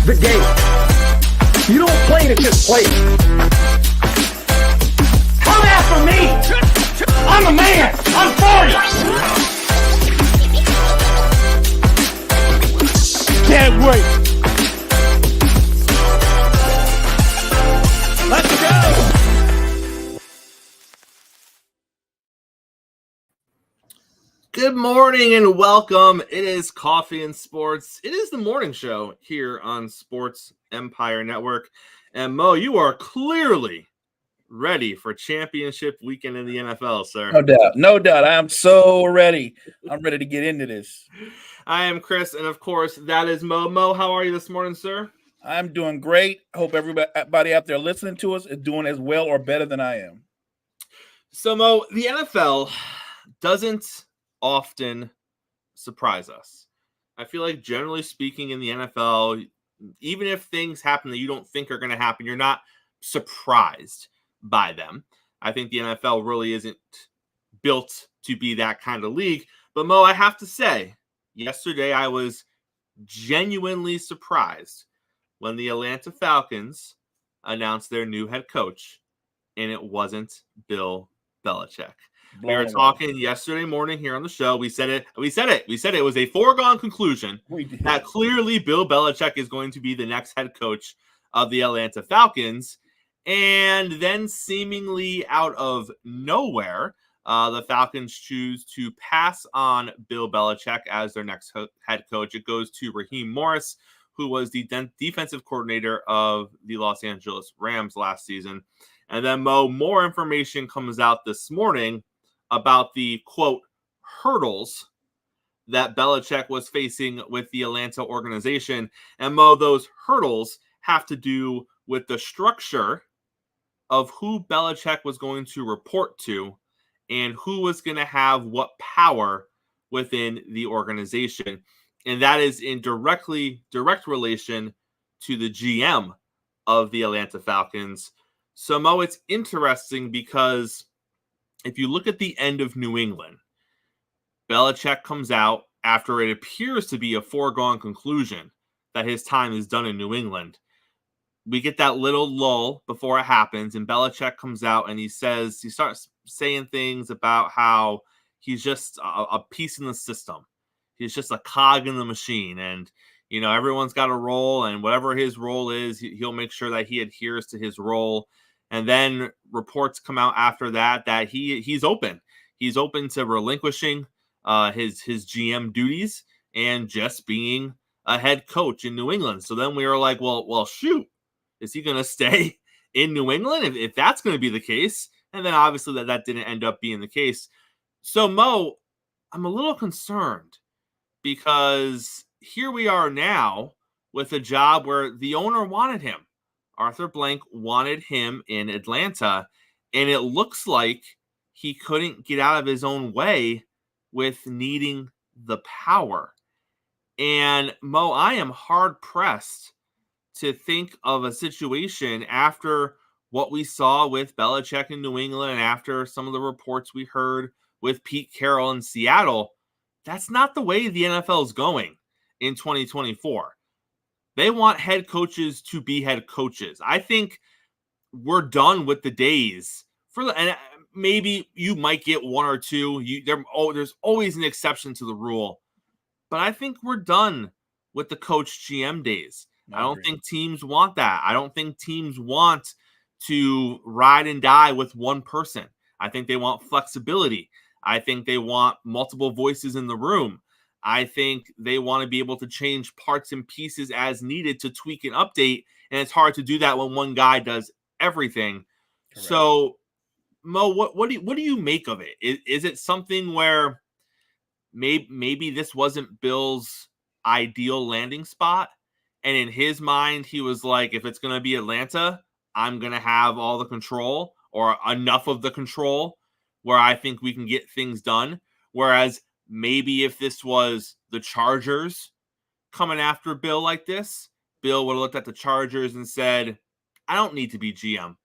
the game. You don't play to just play. Come after me. I'm a man. I'm for you. Can't wait. Let's go. Good morning and welcome. It is Coffee and Sports. It is the morning show here on Sports Empire Network. And Mo, you are clearly ready for championship weekend in the NFL, sir. No doubt. I am so ready. I'm ready to get into this. I am Chris, and of course, that is Mo. Mo, how are you this morning, sir? I'm doing great. Hope everybody out there listening to us is doing as well or better than I am. So, Mo, the NFL doesn't often surprise us. I feel like generally speaking in the NFL, even if things happen that you don't think are going to happen, you're not surprised by them. I think the NFL really isn't built to be that kind of league. But Mo, I have to say, yesterday I was genuinely surprised when the Atlanta Falcons announced their new head coach, and it wasn't Bill Belichick. We were talking yesterday morning here on the show. We said it was a foregone conclusion that clearly Bill Belichick is going to be the next head coach of the Atlanta Falcons. And then seemingly out of nowhere, the Falcons choose to pass on Bill Belichick as their next head coach. It goes to Raheem Morris, who was the defensive coordinator of the Los Angeles Rams last season. And then, Mo, more information comes out this morning about the, quote, hurdles that Belichick was facing with the Atlanta organization. And, Mo, those hurdles have to do with the structure of who Belichick was going to report to and who was going to have what power within the organization. And that is in direct relation to the GM of the Atlanta Falcons. So, Mo, it's interesting because if you look at the end of New England, Belichick comes out after it appears to be a foregone conclusion that his time is done in New England. We get that little lull before it happens, and Belichick comes out and he starts saying things about how he's just a piece in the system. He's just a cog in the machine, and everyone's got a role, and whatever his role is, he'll make sure that he adheres to his role. And then reports come out after that he's open. He's open to relinquishing his GM duties and just being a head coach in New England. So then we were like, well, shoot, is he going to stay in New England if that's going to be the case? And then obviously that didn't end up being the case. So, Mo, I'm a little concerned because here we are now with a job where the owner wanted him. Arthur Blank wanted him in Atlanta, and it looks like he couldn't get out of his own way with needing the power. And, Mo, I am hard-pressed to think of a situation after what we saw with Belichick in New England and after some of the reports we heard with Pete Carroll in Seattle. That's not the way the NFL is going in 2024. They want head coaches to be head coaches. I think we're done with the days and maybe you might get one or two. There's always an exception to the rule, but I think we're done with the coach GM days. I don't think teams want that. I don't think teams want to ride and die with one person. I think they want flexibility. I think they want multiple voices in the room. I think they want to be able to change parts and pieces as needed to tweak and update, and it's hard to do that when one guy does everything. Correct. So, Mo, what do you make of it? Is it something where maybe this wasn't Bill's ideal landing spot, and in his mind he was like, if it's going to be Atlanta, I'm going to have all the control or enough of the control where I think we can get things done, whereas maybe if this was the Chargers coming after Bill like this, Bill would have looked at the Chargers and said, I don't need to be GM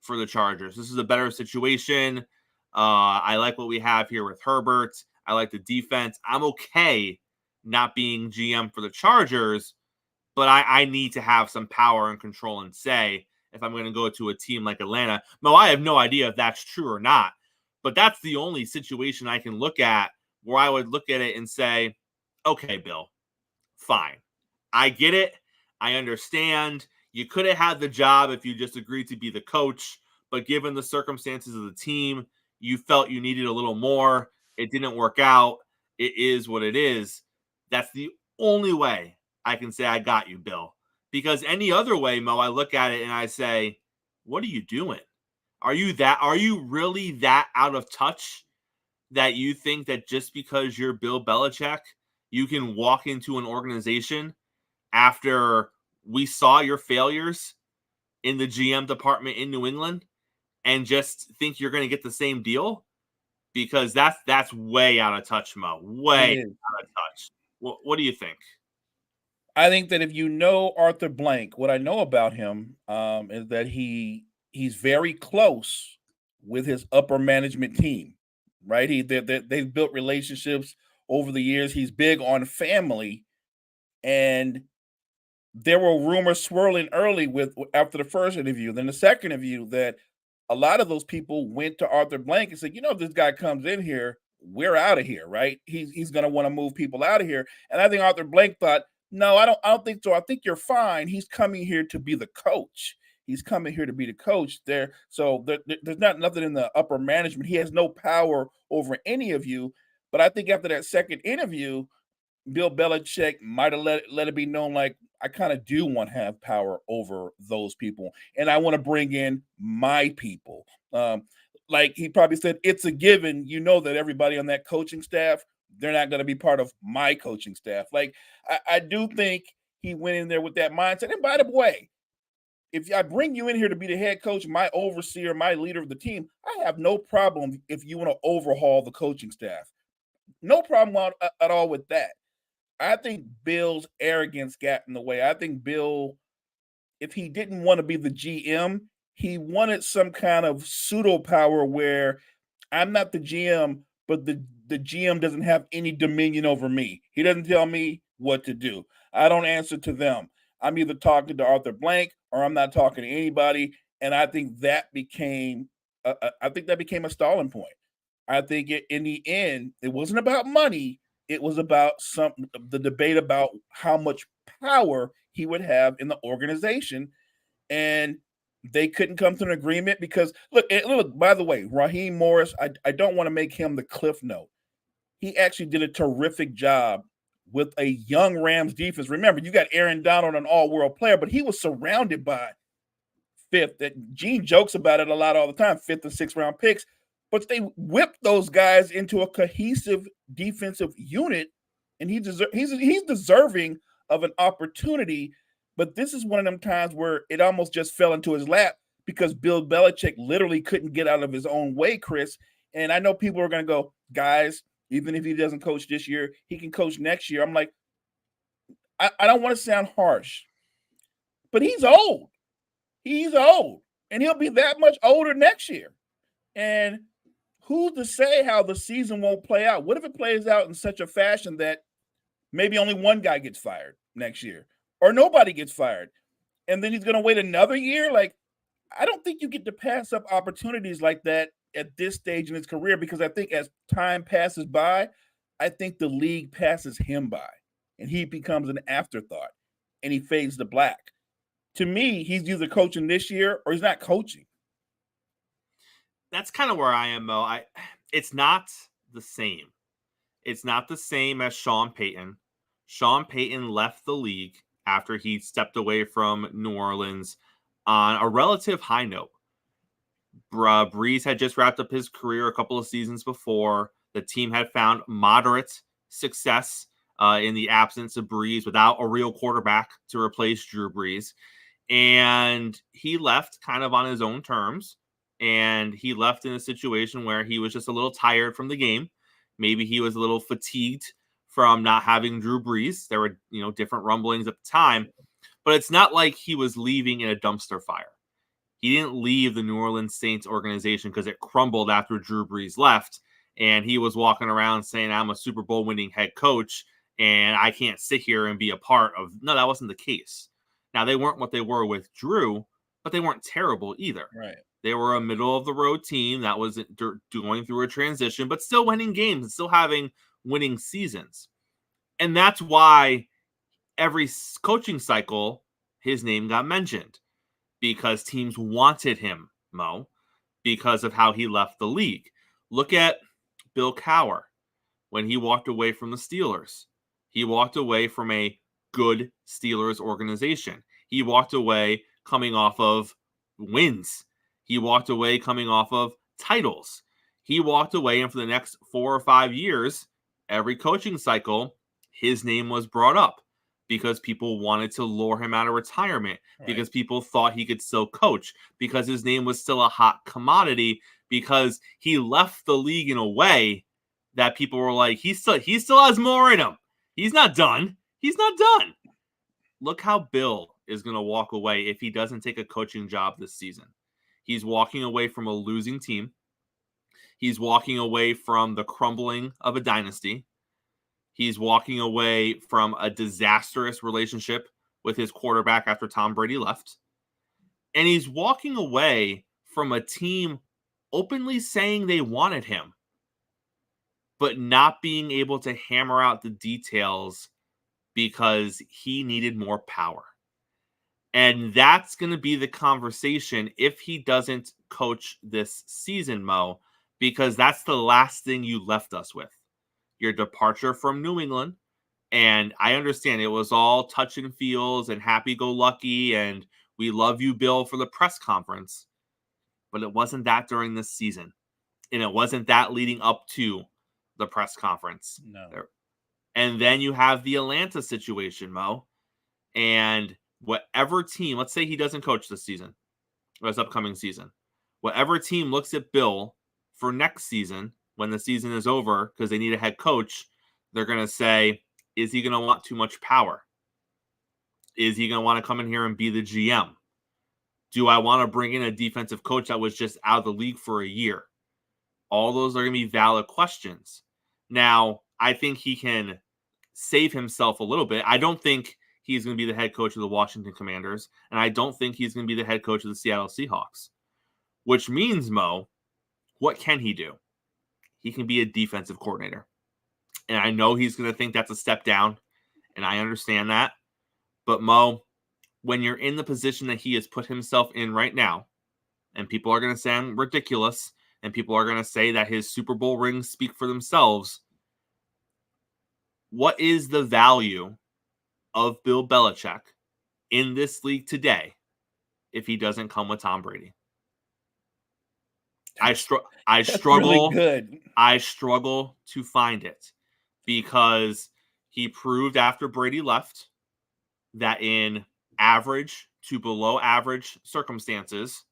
for the Chargers. This is a better situation. I like what we have here with Herbert. I like the defense. I'm okay not being GM for the Chargers, but I need to have some power and control and say if I'm going to go to a team like Atlanta. Mo, I have no idea if that's true or not, but that's the only situation I can look at where I would look at it and say, okay, Bill, fine. I get it. I understand. You could have had the job if you just agreed to be the coach, but given the circumstances of the team, you felt you needed a little more. It didn't work out. It is what it is. That's the only way I can say I got you, Bill. Because any other way, Mo, I look at it and I say, what are you doing? Are you really that out of touch that you think that just because you're Bill Belichick, you can walk into an organization after we saw your failures in the GM department in New England and just think you're going to get the same deal? Because that's way out of touch, Mo. Way out of touch. What do you think? I think that if you know Arthur Blank, what I know about him is that he's very close with his upper management team, right? They've built relationships over the years. He's big on family, and there were rumors swirling early after the first interview, then the second interview, that a lot of those people went to Arthur Blank and said, if this guy comes in here, we're out of here, right? He's going to want to move people out of here. And I think Arthur Blank thought, no, I don't think so. I think you're fine. He's coming here to be the coach. He's coming here to be the coach there. So there's not nothing in the upper management. He has no power over any of you. But I think after that second interview, Bill Belichick might have let it be known, like, I kind of do want to have power over those people, and I want to bring in my people. Like he probably said, it's a given, that everybody on that coaching staff, they're not going to be part of my coaching staff. Like, I do think he went in there with that mindset. And by the way, if I bring you in here to be the head coach, my overseer, my leader of the team, I have no problem if you want to overhaul the coaching staff. No problem at all with that. I think Bill's arrogance got in the way. I think Bill, if he didn't want to be the GM, he wanted some kind of pseudo power where I'm not the GM, but the GM doesn't have any dominion over me. He doesn't tell me what to do. I don't answer to them. I'm either talking to Arthur Blank or I'm not talking to anybody. And I think that became a stalling point. I think in the end, it wasn't about money. It was about the debate about how much power he would have in the organization. And they couldn't come to an agreement because, look, by the way, Raheem Morris, I don't want to make him the cliff note. He actually did a terrific job with a young Rams defense. Remember, you got Aaron Donald, an all-world player, but he was surrounded by fifth. Gene jokes about it a lot all the time, 5th and 6th round picks. But they whipped those guys into a cohesive defensive unit, and he's deserving of an opportunity. But this is one of them times where it almost just fell into his lap because Bill Belichick literally couldn't get out of his own way, Chris. And I know people are going to go, guys, even if he doesn't coach this year, he can coach next year. I'm like, I don't want to sound harsh, but he's old. He's old, and he'll be that much older next year. And who's to say how the season won't play out? What if it plays out in such a fashion that maybe only one guy gets fired next year or nobody gets fired? And then he's going to wait another year? Like, I don't think you get to pass up opportunities like that at this stage in his career, because I think as time passes by, I think the league passes him by and he becomes an afterthought and he fades to black. To me, he's either coaching this year or he's not coaching. That's kind of where I am, Mo. It's not the same. It's not the same as Sean Payton. Sean Payton left the league after he stepped away from New Orleans on a relative high note. Breeze had just wrapped up his career a couple of seasons before. The team had found moderate success in the absence of Breeze without a real quarterback to replace Drew Brees. And he left kind of on his own terms. And he left in a situation where he was just a little tired from the game. Maybe he was a little fatigued from not having Drew Brees. There were, different rumblings at the time. But it's not like he was leaving in a dumpster fire. He didn't leave the New Orleans Saints organization because it crumbled after Drew Brees left. And he was walking around saying, I'm a Super Bowl winning head coach. and I can't sit here and be a part of. No, that wasn't the case. Now, they weren't what they were with Drew, but they weren't terrible either. Right. They were a middle-of-the-road team that was going through a transition, but still winning games and still having winning seasons. And that's why every coaching cycle, his name got mentioned, because teams wanted him, Mo, because of how he left the league. Look at Bill Cowher when he walked away from the Steelers. He walked away from a good Steelers organization. He walked away coming off of wins. He walked away coming off of titles. He walked away, and for the next 4 or 5 years, every coaching cycle, his name was brought up because people wanted to lure him out of retirement, because people thought he could still coach, because his name was still a hot commodity, because he left the league in a way that people were like, he still has more in him. He's not done. He's not done. Look how Bill is going to walk away if he doesn't take a coaching job this season. He's walking away from a losing team. He's walking away from the crumbling of a dynasty. He's walking away from a disastrous relationship with his quarterback after Tom Brady left. And he's walking away from a team openly saying they wanted him, but not being able to hammer out the details because he needed more power. And that's going to be the conversation if he doesn't coach this season, Mo, because that's the last thing you left us with. Your departure from New England. And I understand it was all touch and feels and happy-go-lucky and we love you, Bill, for the press conference. But it wasn't that during this season. And it wasn't that leading up to the press conference. No. And then you have the Atlanta situation, Mo. And whatever team, let's say he doesn't coach this season, or this upcoming season, whatever team looks at Bill for next season, when the season is over, because they need a head coach, they're going to say, is he going to want too much power? Is he going to want to come in here and be the GM? Do I want to bring in a defensive coach that was just out of the league for a year? All those are going to be valid questions. Now, I think he can save himself a little bit. I don't think he's going to be the head coach of the Washington Commanders, and I don't think he's going to be the head coach of the Seattle Seahawks, which means, Mo, what can he do? He can be a defensive coordinator. And I know he's going to think that's a step down, and I understand that. But, Mo, when you're in the position that he has put himself in right now, and people are going to say I'm ridiculous, and people are going to say that his Super Bowl rings speak for themselves, what is the value of Bill Belichick in this league today if he doesn't come with Tom Brady? I struggle. Really good. I struggle to find it because he proved after Brady left that in average to below average circumstances,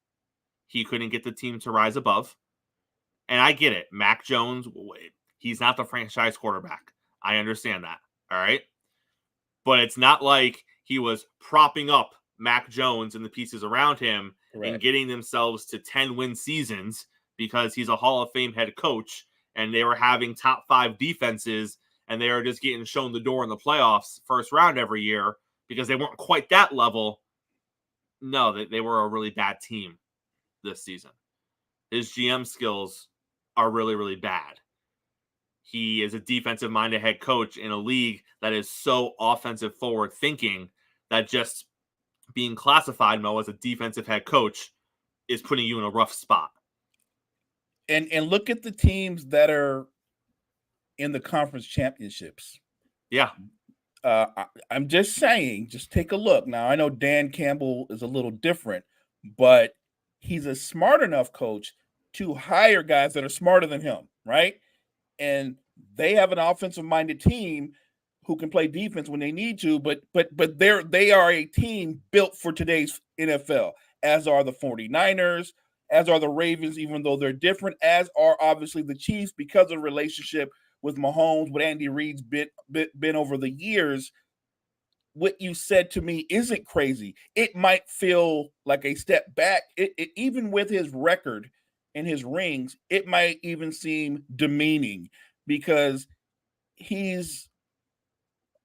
he couldn't get the team to rise above. And I get it. Mac Jones, he's not the franchise quarterback. I understand that. All right. But it's not like he was propping up Mac Jones and the pieces around him and getting themselves to 10-win seasons because he's a Hall of Fame head coach and they were having top 5 defenses and they were just getting shown the door in the playoffs first round every year because they weren't quite that level. No, they were a really bad team this season. His GM skills are really, really bad. He is a defensive-minded head coach in a league that is so offensive forward thinking that just being classified, Mo, as a defensive head coach is putting you in a rough spot. And look at the teams that are in the conference championships. Yeah. I'm just saying, just take a look. Now, I know Dan Campbell is a little different, but he's a smart enough coach to hire guys that are smarter than him, right? And they have an offensive-minded team who can play defense when they need to, but they are a team built for today's NFL, as are the 49ers, as are the Ravens, even though they're different, as are obviously the Chiefs because of the relationship with Mahomes, with Andy Reid's been over the years. What you said to me isn't crazy. It might feel like a step back. Even with his record and his rings, it might even seem demeaning because he's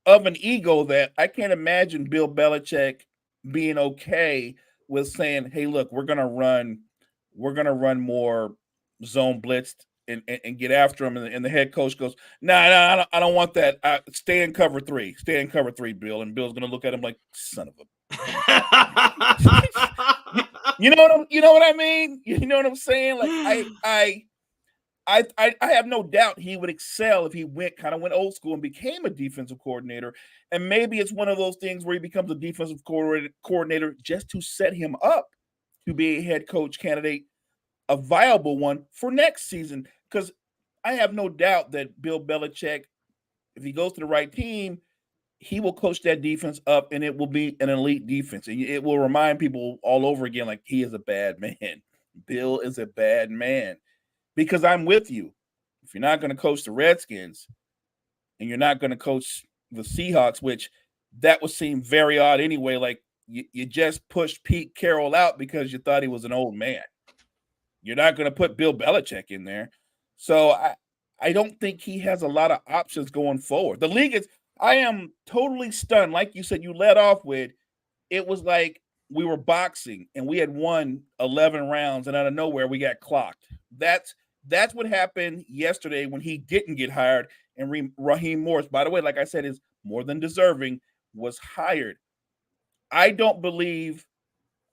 of an ego that I can't imagine Bill Belichick being okay with saying, "Hey, look, we're gonna run more zone blitzed and get after him." And the head coach goes, "Nah, I don't want that. Stay in cover 3. Stay in cover 3, Bill." And Bill's gonna look at him like, "Son of a." you know what I mean? You know what I'm saying? Like I have no doubt he would excel if he went old school and became a defensive coordinator. And maybe it's one of those things where he becomes a defensive coordinator just to set him up to be a head coach candidate, a viable one for next season. Because I have no doubt that Bill Belichick, if he goes to the right team, he will coach that defense up and it will be an elite defense. And it will remind people all over again, like, he is a bad man. Bill is a bad man. Because I'm with you. If you're not going to coach the Redskins and you're not going to coach the Seahawks, which that would seem very odd anyway, like you just pushed Pete Carroll out because you thought he was an old man. You're not going to put Bill Belichick in there. So I don't think he has a lot of options going forward. The league is, I am totally stunned. Like you said, you led off with, it was like we were boxing and we had won 11 rounds and out of nowhere we got clocked. That's what happened yesterday when he didn't get hired and Raheem Morris, by the way, like I said, is more than deserving, was hired. I don't believe,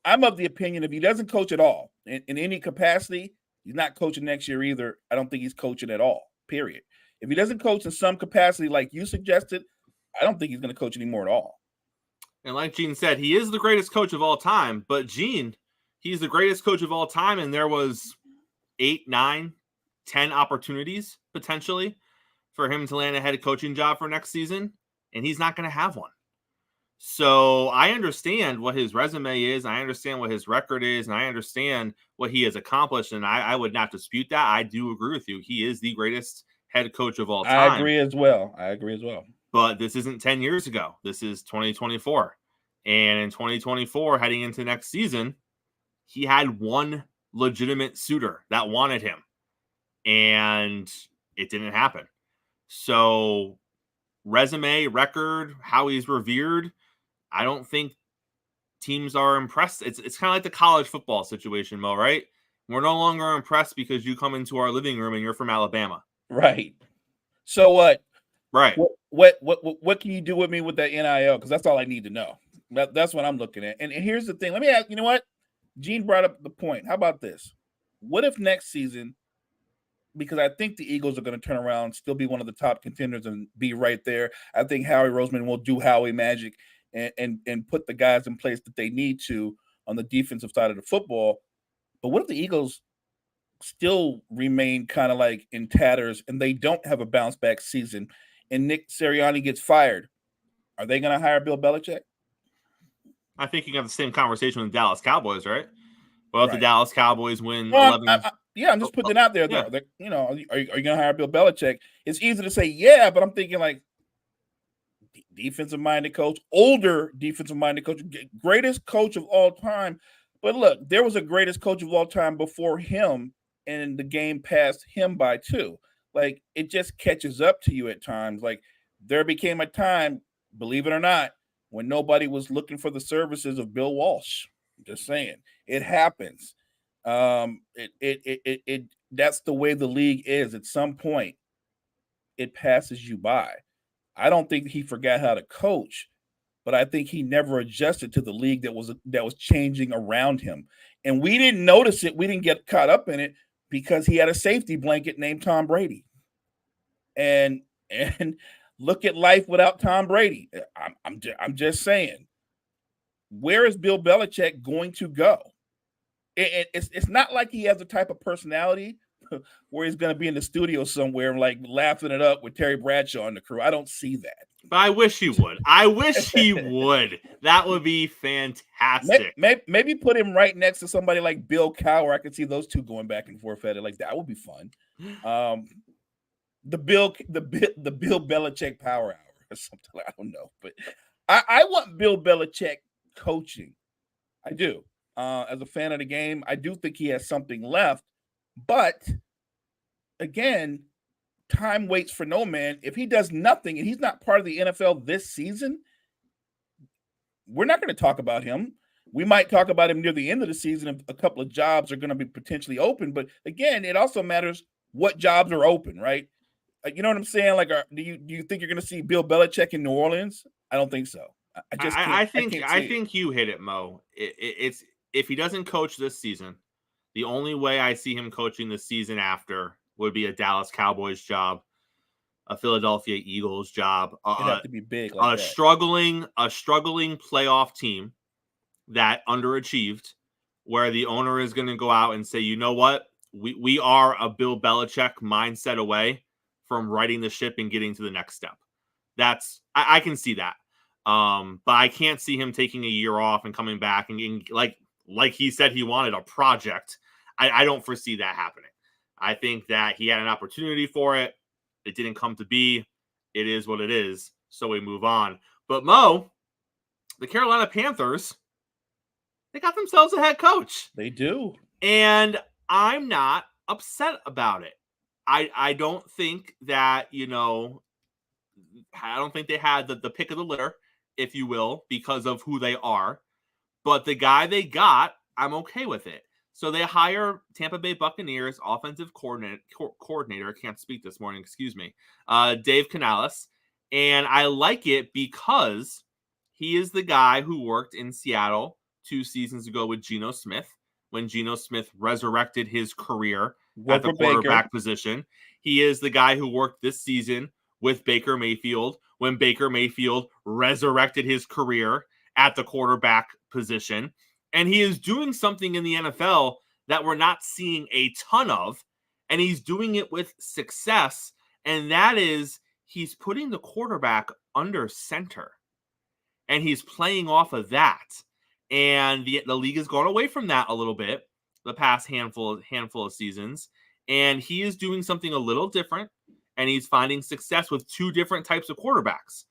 I'm of the opinion if he doesn't coach at all in any capacity, he's not coaching next year either. I don't think he's coaching at all, period. If he doesn't coach in some capacity like you suggested, I don't think he's going to coach anymore at all. And like Gene said, he is the greatest coach of all time. But Gene, he's the greatest coach of all time, and there was 8, 9, 10 opportunities potentially for him to land a head coaching job for next season, and he's not going to have one. So I understand what his resume is. I understand what his record is, and I understand what he has accomplished, and I would not dispute that. I do agree with you. He is the greatest head coach of all time. I agree as well. But this isn't 10 years ago. This is 2024. And in 2024, heading into next season, he had one legitimate suitor that wanted him. And it didn't happen. So resume, record, how he's revered, I don't think teams are impressed. It's kind of like the college football situation, Mo, right? We're no longer impressed because you come into our living room and you're from Alabama. Right. So what? Right. What can you do with me with that NIL? Because that's all I need to know. That's what I'm looking at. And here's the thing. Let me ask, you know what? Gene brought up the point. How about this? What if next season, because I think the Eagles are going to turn around, still be one of the top contenders and be right there. I think Howie Roseman will do Howie magic and put the guys in place that they need to on the defensive side of the football. But what if the Eagles still remain kind of like in tatters and they don't have a bounce back season and Nick Sirianni gets fired? Are they going to hire Bill Belichick? I think you can have the same conversation with the Dallas Cowboys, right? Well, if the Dallas Cowboys win 11... I'm just putting it out there, though. Yeah. Are you going to hire Bill Belichick? It's easy to say, yeah, but I'm thinking like defensive-minded coach, older defensive-minded coach, greatest coach of all time. But look, there was a greatest coach of all time before him, and the game passed him by too. Like, it just catches up to you at times. Like, there became a time, believe it or not, when nobody was looking for the services of Bill Walsh. Just saying, it happens. That's the way the league is. At some point, it passes you by. I don't think he forgot how to coach, but I think he never adjusted to the league that was changing around him. And we didn't notice it. We didn't get caught up in it because he had a safety blanket named Tom Brady. And look at life without Tom Brady. I'm just saying, where is Bill Belichick going to go? It's not like he has a type of personality where he's going to be in the studio somewhere like laughing it up with Terry Bradshaw and the crew. I don't see that. But I wish he would. I wish he would. That would be fantastic. Maybe put him right next to somebody like Bill Cowher. I could see those two going back and forth at it. Like, that would be fun. The Bill Belichick Power Hour or something. I don't know, but I want Bill Belichick coaching. I do. As a fan of the game, I do think he has something left. But again, time waits for no man. If he does nothing and he's not part of the NFL this season, we're not going to talk about him. We might talk about him near the end of the season if a couple of jobs are going to be potentially open. But again, it also matters what jobs are open, right? You know what I'm saying? Like, do you think you're going to see Bill Belichick in New Orleans? I don't think so. I just can't. I think you hit it, Mo. It's if he doesn't coach this season, the only way I see him coaching the season after would be a Dallas Cowboys job, a Philadelphia Eagles job, It'd have to be big, like a struggling playoff team that underachieved, where the owner is going to go out and say, you know what, we are a Bill Belichick mindset away from righting the ship and getting to the next step. That's I can see that. But I can't see him taking a year off and coming back and getting like he said he wanted a project. I don't foresee that happening. I think that he had an opportunity for it. It didn't come to be. It is what it is. So we move on. But Mo, the Carolina Panthers, they got themselves a head coach. They do. And I'm not upset about it. I don't think that, I don't think they had the pick of the litter, if you will, because of who they are. But the guy they got, I'm okay with it. So they hire Tampa Bay Buccaneers offensive coordinator. I can't speak this morning, excuse me. Dave Canales. And I like it because he is the guy who worked in Seattle 2 seasons ago with Geno Smith, when Geno Smith resurrected his career at the quarterback position. He is the guy who worked this season with Baker Mayfield when Baker Mayfield resurrected his career at the quarterback position. And he is doing something in the NFL that we're not seeing a ton of, and he's doing it with success, and that is he's putting the quarterback under center, and he's playing off of that. And the league has gone away from that a little bit the past handful of seasons, and he is doing something a little different, and he's finding success with 2 different types of quarterbacks.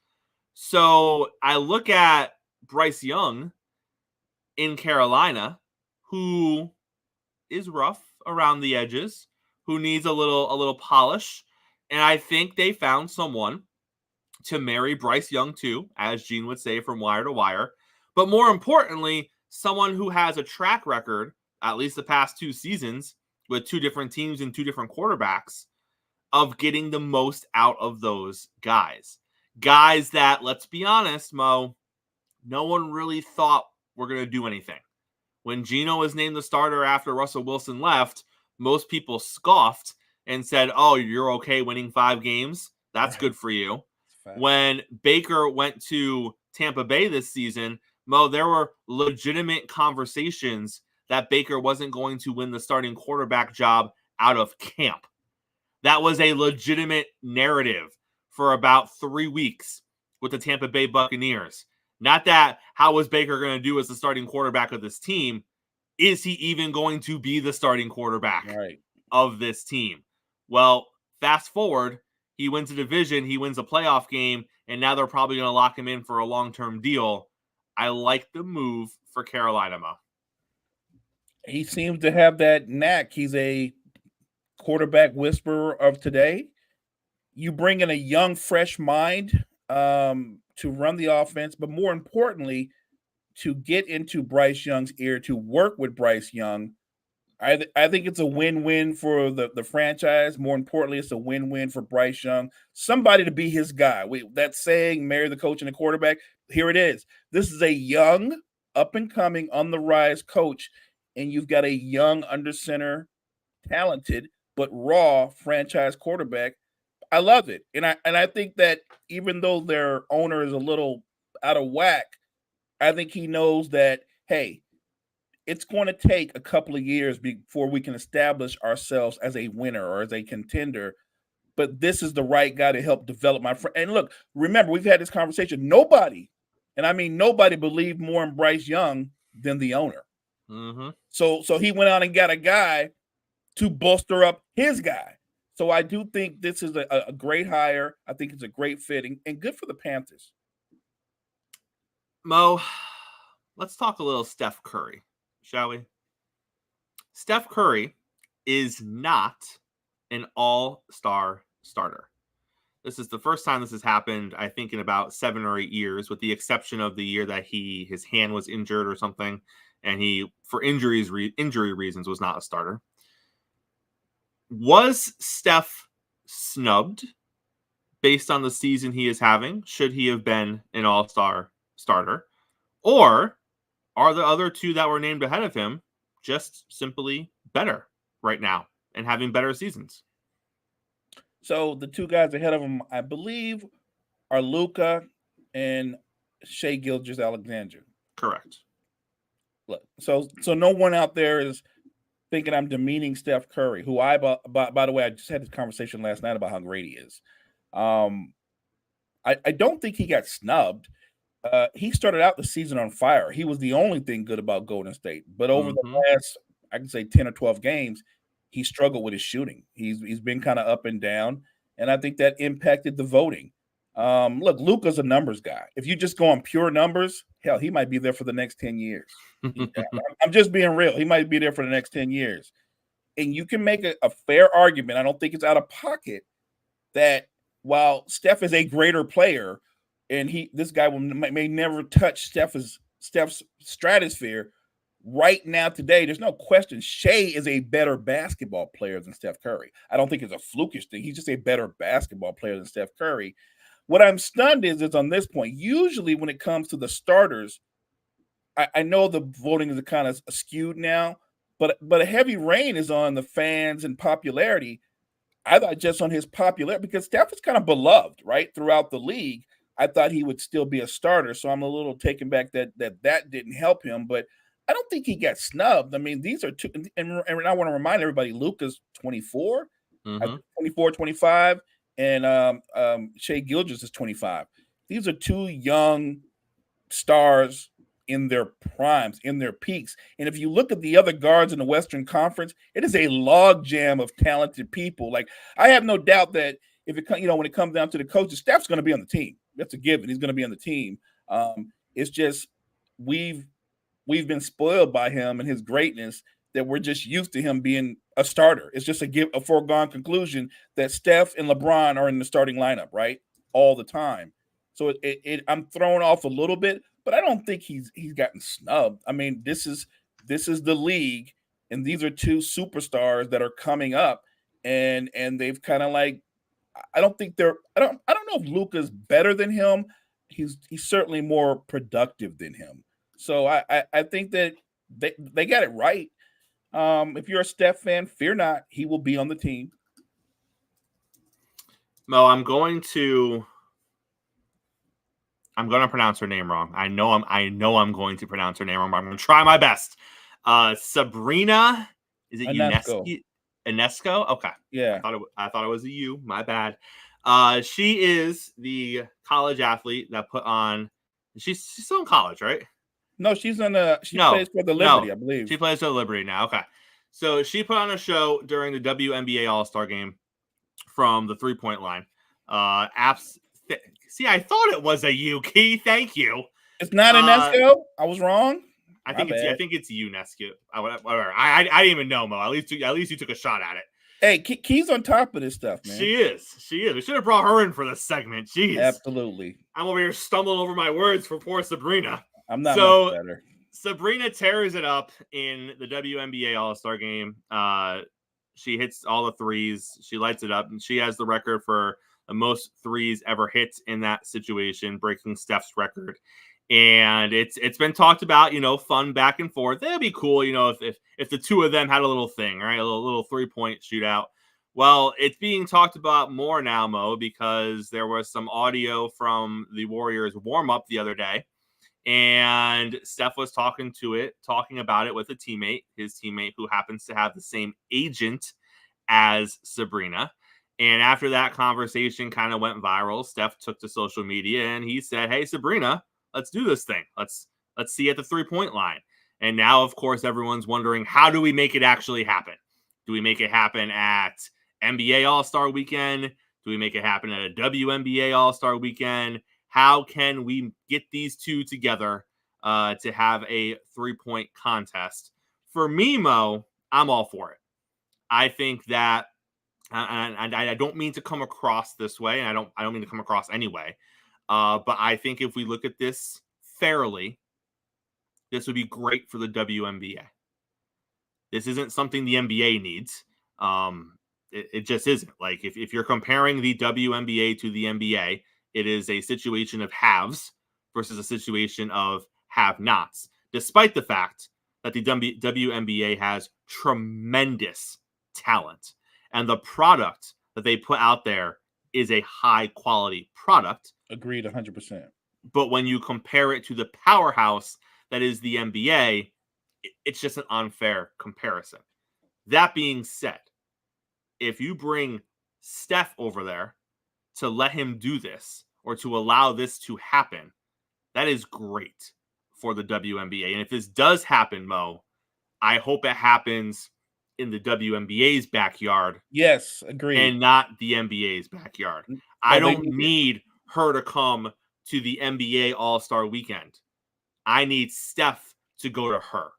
So I look at Bryce Young in Carolina, who is rough around the edges, who needs a little polish, and I think they found someone to marry Bryce Young to, as Gene would say, from wire to wire. But more importantly, someone who has a track record, at least the past 2 seasons, with 2 different teams and 2 different quarterbacks, of getting the most out of those guys. Guys that, let's be honest, Mo, no one really thought were going to do anything. When Geno was named the starter after Russell Wilson left, most people scoffed and said, oh, you're okay winning 5 games? That's good for you. When Baker went to Tampa Bay this season, Mo, there were legitimate conversations that Baker wasn't going to win the starting quarterback job out of camp. That was a legitimate narrative for about 3 weeks with the Tampa Bay Buccaneers. Not that, how was Baker going to do as the starting quarterback of this team? Is he even going to be the starting quarterback of this team? Well, fast forward, he wins a division, he wins a playoff game, and now they're probably going to lock him in for a long-term deal. I like the move for Carolina, Mo. He seems to have that knack. He's a quarterback whisperer of today. You bring in a young, fresh mind to run the offense, but more importantly, to get into Bryce Young's ear, to work with Bryce Young. I think it's a win-win for the franchise. More importantly, it's a win-win for Bryce Young. Somebody to be his guy. That saying, marry the coach and the quarterback, here it is. This is a young, up-and-coming, on-the-rise coach, and you've got a young, under-center, talented, but raw franchise quarterback. I love it. And I think that even though their owner is a little out of whack, I think he knows that, hey, it's going to take a couple of years before we can establish ourselves as a winner or as a contender. But this is the right guy to help develop my friend. And look, remember, we've had this conversation. Nobody, and I mean nobody, believed more in Bryce Young than the owner. Mm-hmm. So he went out and got a guy to bolster up his guy. So I do think this is a great hire. I think it's a great fit and good for the Panthers. Mo, let's talk a little Steph Curry, shall we? Steph Curry is not an all-star starter. This is the first time this has happened, I think, in about 7 or 8 years, with the exception of the year that his hand was injured or something, and he, for injury reasons, was not a starter. Was Steph snubbed based on the season he is having? Should he have been an all-star starter? Or are the other two that were named ahead of him just simply better right now and having better seasons? So the two guys ahead of him, I believe, are Luka and Shai Gilgeous-Alexander. Correct. Look, so no one out there is thinking I'm demeaning Steph Curry, who by the way, I just had this conversation last night about how great he is. I don't think he got snubbed. He started out the season on fire. He was the only thing good about Golden State. But over the last, I can say 10 or 12 games, he struggled with his shooting. He's been kind of up and down, and I think that impacted the voting. Look, Luka's a numbers guy. If you just go on pure numbers, hell, he might be there for the next 10 years. I'm just being real. He might be there for the next 10 years. And you can make a fair argument. I don't think it's out of pocket that while Steph is a greater player, and this guy may never touch Steph's stratosphere, right now, today, there's no question Shai is a better basketball player than Steph Curry. I don't think it's a flukish thing. He's just a better basketball player than Steph Curry. What I'm stunned is on this point, usually when it comes to the starters, I know the voting is kind of skewed now, but a heavy rain is on the fans and popularity. I thought just on his popularity, because Steph is kind of beloved, right, throughout the league. I thought he would still be a starter, so I'm a little taken back that didn't help him, but I don't think he got snubbed. I mean, these are two, and I want to remind everybody, Luka's 24, 24, 25, and Shai Gilgeous is 25. These are two young stars in their primes, in their peaks. And if you look at the other guards in the Western Conference, it is a logjam of talented people. Like, I have no doubt that if it, when it comes down to the coaches, Steph's going to be on the team. That's a given. He's going to be on the team. It's just we've been spoiled by him and his greatness that we're just used to him being a starter. It's just a foregone conclusion that Steph and LeBron are in the starting lineup, right, all the time. So I'm thrown off a little bit, but I don't think he's gotten snubbed. I mean, this is the league, and these are two superstars that are coming up, and they've kind of like, I don't know if Luka's better than him. He's certainly more productive than him. So I think that they got it right. If you're a Steph fan, fear not, he will be on the team. Mo, I'm going to pronounce her name wrong. I know I'm going to pronounce her name wrong, but I'm going to try my best. Sabrina, is it Ionesco? Okay. Yeah. I thought it was a U. My bad. She is the college athlete that put on. She's still in college, right? No, she plays for the Liberty, I believe. She plays for the Liberty now. Okay. So she put on a show during the WNBA All-Star game from the 3-point line. See, I thought it was a U, Key. Thank you. It's not Ionesco? I was wrong. I think it's UNESCO. Whatever. I didn't even know, Mo. At least you took a shot at it. Hey, Key's on top of this stuff, man. She is. We should have brought her in for this segment. Jeez. Absolutely. I'm over here stumbling over my words for poor Sabrina. I'm not much better. Sabrina tears it up in the WNBA All-Star game. She hits all the threes. She lights it up, and she has the record for the most threes ever hit in that situation, breaking Steph's record. And it's been talked about, fun back and forth. That'd be cool, if the two of them had a little thing, right? A little 3-point shootout. Well, it's being talked about more now, Mo, because there was some audio from the Warriors warm-up the other day. And Steph was talking about it with his teammate who happens to have the same agent as Sabrina. And after that conversation kind of went viral, Steph took to social media and he said, "Hey, Sabrina, let's do this thing. Let's see at the 3-point line." And now, of course, everyone's wondering, how do we make it actually happen? Do we make it happen at NBA All-Star Weekend? Do we make it happen at a WNBA All-Star Weekend? How can we get these two together to have a 3-point contest? For me, Mo, I'm all for it. I think that and I don't mean to come across this way, and I don't mean to come across anyway. But I think if we look at this fairly, this would be great for the WNBA. This isn't something the NBA needs. It just isn't. Like if you're comparing the WNBA to the NBA, it is a situation of haves versus a situation of have-nots, despite the fact that the WNBA has tremendous talent. And the product that they put out there is a high-quality product. Agreed 100%. But when you compare it to the powerhouse that is the NBA, it's just an unfair comparison. That being said, if you bring Steph over there to let him do this or to allow this to happen, that is great for the WNBA. And if this does happen, Mo, I hope it happens in the WNBA's backyard. Yes, agreed. And not the NBA's backyard. I don't need her to come to the NBA All-Star Weekend. I need Steph to go to her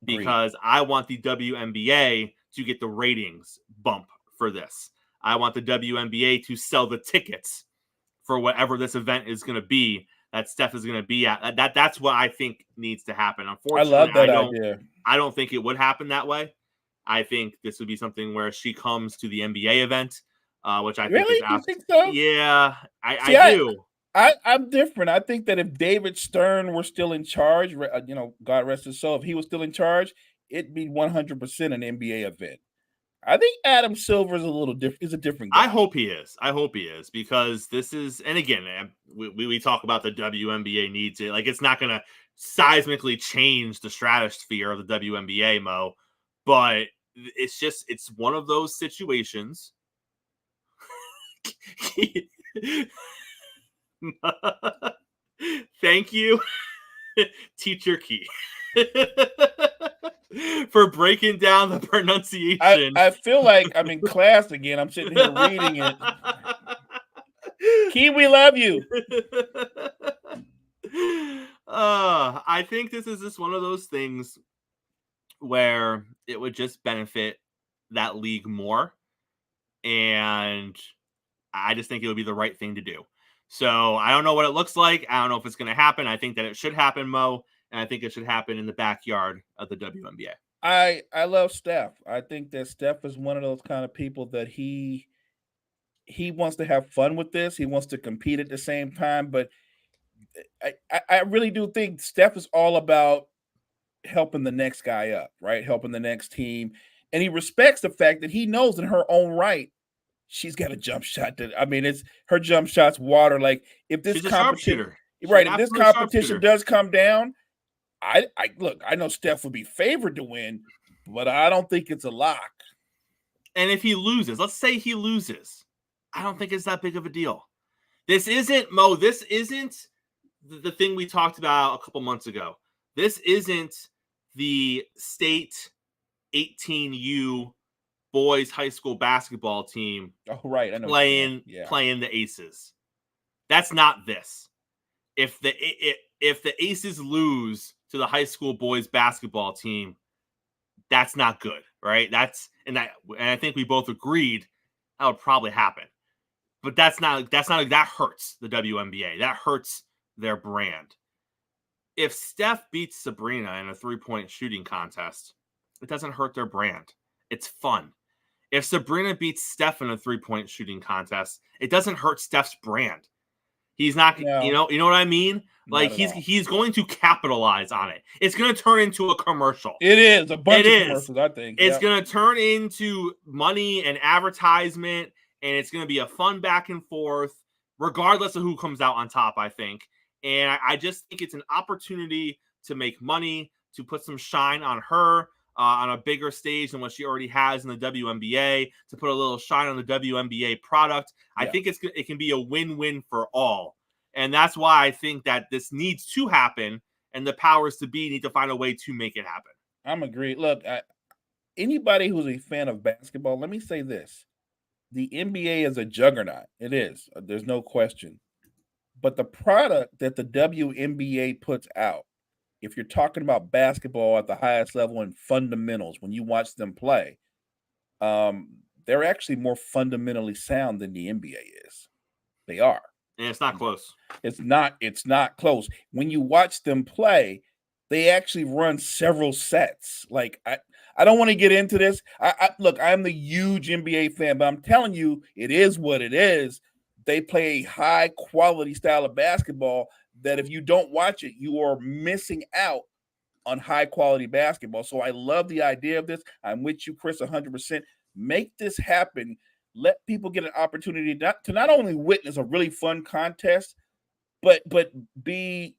because I want the WNBA to get the ratings bump for this. I want the WNBA to sell the tickets for whatever this event is going to be that Steph is going to be at. That's what I think needs to happen. Unfortunately, I love that idea. I don't think it would happen that way. I think this would be something where she comes to the NBA event, which I think is you think so? Yeah, I do. I'm different. I think that if David Stern were still in charge, God rest his soul, if he was still in charge, it'd be 100% an NBA event. I think Adam Silver is a little different. Is a different guy. I hope he is because this is, and again, we talk about the WNBA needs it. Like it's not going to seismically change the stratosphere of the WNBA, Mo, but it's one of those situations. Thank you, Teacher Key, for breaking down the pronunciation. I feel like I'm in class again. I'm sitting here reading it. Key, we love you. I think this is just one of those things where it would just benefit that league more. And I just think it would be the right thing to do. So I don't know what it looks like. I don't know if it's going to happen. I think that it should happen, Mo. And I think it should happen in the backyard of the WNBA. I love Steph. I think that Steph is one of those kind of people that he wants to have fun with this. He wants to compete at the same time. But I really do think Steph is all about helping the next guy up, right? Helping the next team. And he respects the fact that he knows in her own right, she's got a jump shot it's her jump shot's water. Like if this competition, right? If this competition does come down, I know Steph would be favored to win, but I don't think it's a lock. And if he loses, let's say he loses, I don't think it's that big of a deal. This isn't, Mo, this isn't the thing we talked about a couple months ago. This isn't the state 18U boys high school basketball team playing the Aces. That's not this. If the Aces lose to the high school boys basketball team, that's not good, right? And I think we both agreed that would probably happen. But that hurts the WNBA. That hurts their brand. If Steph beats Sabrina in a 3-point shooting contest, it doesn't hurt their brand. It's fun. If Sabrina beats Steph in a 3-point shooting contest, it doesn't hurt Steph's brand. He's not, you know what I mean? Like he's going to capitalize on it. It's going to turn into a commercial. It is a bunch of commercials, I think. It's going to turn into money and advertisement, and it's going to be a fun back and forth, regardless of who comes out on top, I think. And I just think it's an opportunity to make money, to put some shine on her on a bigger stage than what she already has in the WNBA, to put a little shine on the WNBA product. I think it can be a win-win for all. And that's why I think that this needs to happen, and the powers to be need to find a way to make it happen. I'm agreed. Look, anybody who's a fan of basketball, let me say this. The NBA is a juggernaut. It is. There's no question. But the product that the WNBA puts out, if you're talking about basketball at the highest level and fundamentals, when you watch them play, they're actually more fundamentally sound than the NBA is. They are. And it's not close. It's not close. When you watch them play, they actually run several sets. Like I don't want to get into this. Look, I'm the huge NBA fan, but I'm telling you, it is what it is. They play a high quality style of basketball that if you don't watch it, you are missing out on high quality basketball. So I love the idea of this. I'm with you, Chris, 100%. Make this happen. Let people get an opportunity to not only witness a really fun contest, but be